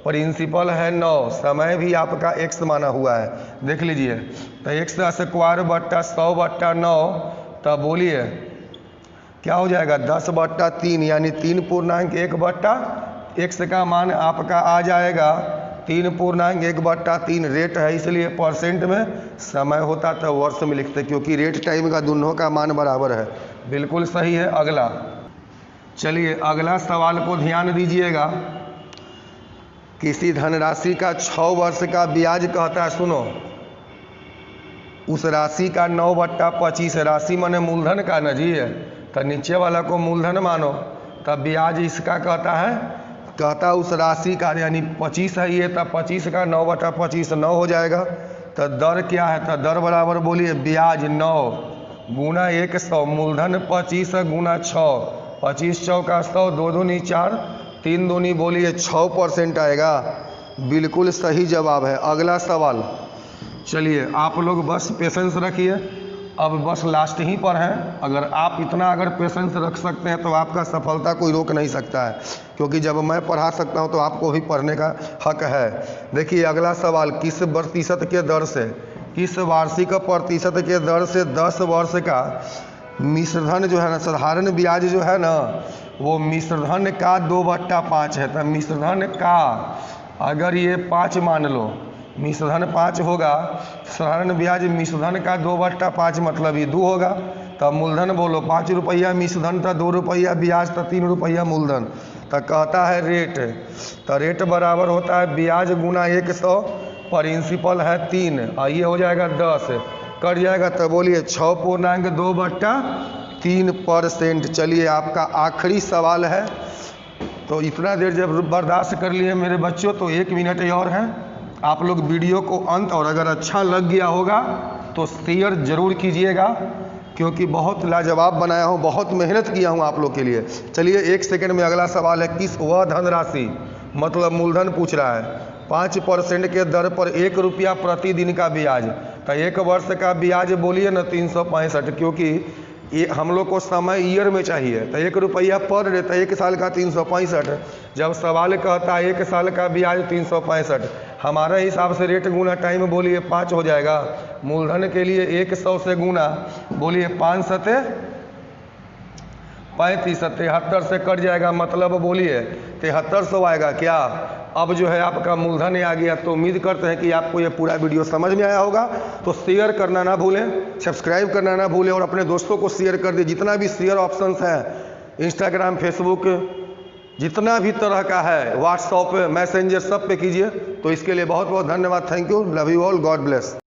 [SPEAKER 1] प्रिंसिपल है 9, समय भी आपका x माना हुआ है, देख लीजिए। तो x² बट्टा 100/9, तो बोलिए क्या हो जाएगा 10/3 यानी 3.1/x का मान आपका आ जाएगा 3.1/3। रेट है इसलिए परसेंट में, समय होता तो वर्ष में लिखते, क्योंकि रेट टाइम का दोनों का मान बराबर है। बिल्कुल सही है। अगला चलिए अगला सवाल को ध्यान दीजिएगा। किसी धनराशि का 6 वर्ष का ब्याज कहता है, सुनो उस राशि का 9/25, राशि माने मूलधन का न जी है, तो नीचे वाला को मूलधन मानो, तब ब्याज इसका कहता उस राशि का यानी 25 है ये, तब 25 का 9/25 9 हो जाएगा। तो दर क्या है, तो दर बराबर बोलिए ब्याज 9 गुना 100, मूलधन 25 गुना 6, 25 चौका 100, 2 दूनी 4, 3 दूनी बोलिए 6% आएगा। बिल्कुल सही जवाब है। अगला सवाल, चलिए आप लोग बस पेशेंस रखिए, अब बस लास्ट ही पर हैं। अगर आप इतना पेशेंस रख सकते हैं तो आपका सफलता कोई रोक नहीं सकता है, क्योंकि जब मैं पढ़ा सकता हूं तो आपको भी पढ़ने का हक है। देखिए अगला सवाल, किस प्रतिशत के दर से, किस वार्षिक प्रतिशत के दर से 10 वर्ष का मिश्रधन जो है ना, साधारण ब्याज जो है ना, वो मिश्रधन का 2/5 है। तो मिश्रधन का अगर ये 5 मान लो, मिश्रधन 5 होगा, साधारण ब्याज मिश्रधन का 2/5 मतलब ये 2 होगा। तब मूलधन बोलो 5 रुपया मिश्रधन था, 2 रुपया ब्याज था, 3 रुपया मूलधन। तो कहता है रेट, तो रेट बराबर होता है ब्याज गुना 100, प्रिंसिपल है 3 और ये हो जाएगा 10, कट जाएगा। तो बोलिए 6.2/3%। चलिए आपका आखिरी सवाल है। तो इतना देर जब बर्दाश्त कर लिए मेरे बच्चों, तो 1 मिनट और है। आप लोग वीडियो को अंत, और अगर अच्छा लग गया होगा तो शेयर ज़रूर कीजिएगा, क्योंकि बहुत लाजवाब बनाया हूँ, बहुत मेहनत किया हूँ आप लोग के लिए। चलिए 1 सेकंड में अगला सवाल है, किस वह धनराशि मतलब मूलधन पूछ रहा है 5% के दर पर 1 रुपया प्रतिदिन का ब्याज। तो 1 वर्ष का ब्याज बोलिए ना 365, क्योंकि ये हम लोग को समय ईयर में चाहिए। तो 1 रुपया पर डे, तो 1 साल का 365। जब सवाल कहता है 1 साल का ब्याज 365, हमारे हिसाब से रेट गुना टाइम बोलिए 5 हो जाएगा। मूलधन के लिए 100 से गुना बोलिए 5 सते 35, 73 से कट जाएगा, मतलब बोलिए 7300 आएगा क्या। अब जो है आपका मूलधन आ गया। तो उम्मीद करते हैं कि आपको ये पूरा वीडियो समझ में आया होगा। तो शेयर करना ना भूलें, सब्सक्राइब करना ना भूलें, और अपने दोस्तों को शेयर कर दीजिए। जितना भी शेयर ऑप्शंस है, इंस्टाग्राम, फेसबुक, जितना भी तरह का है, व्हाट्सएप, मैसेंजर, सब पे कीजिए। तो इसके लिए बहुत बहुत धन्यवाद। Thank you, love you all, God bless.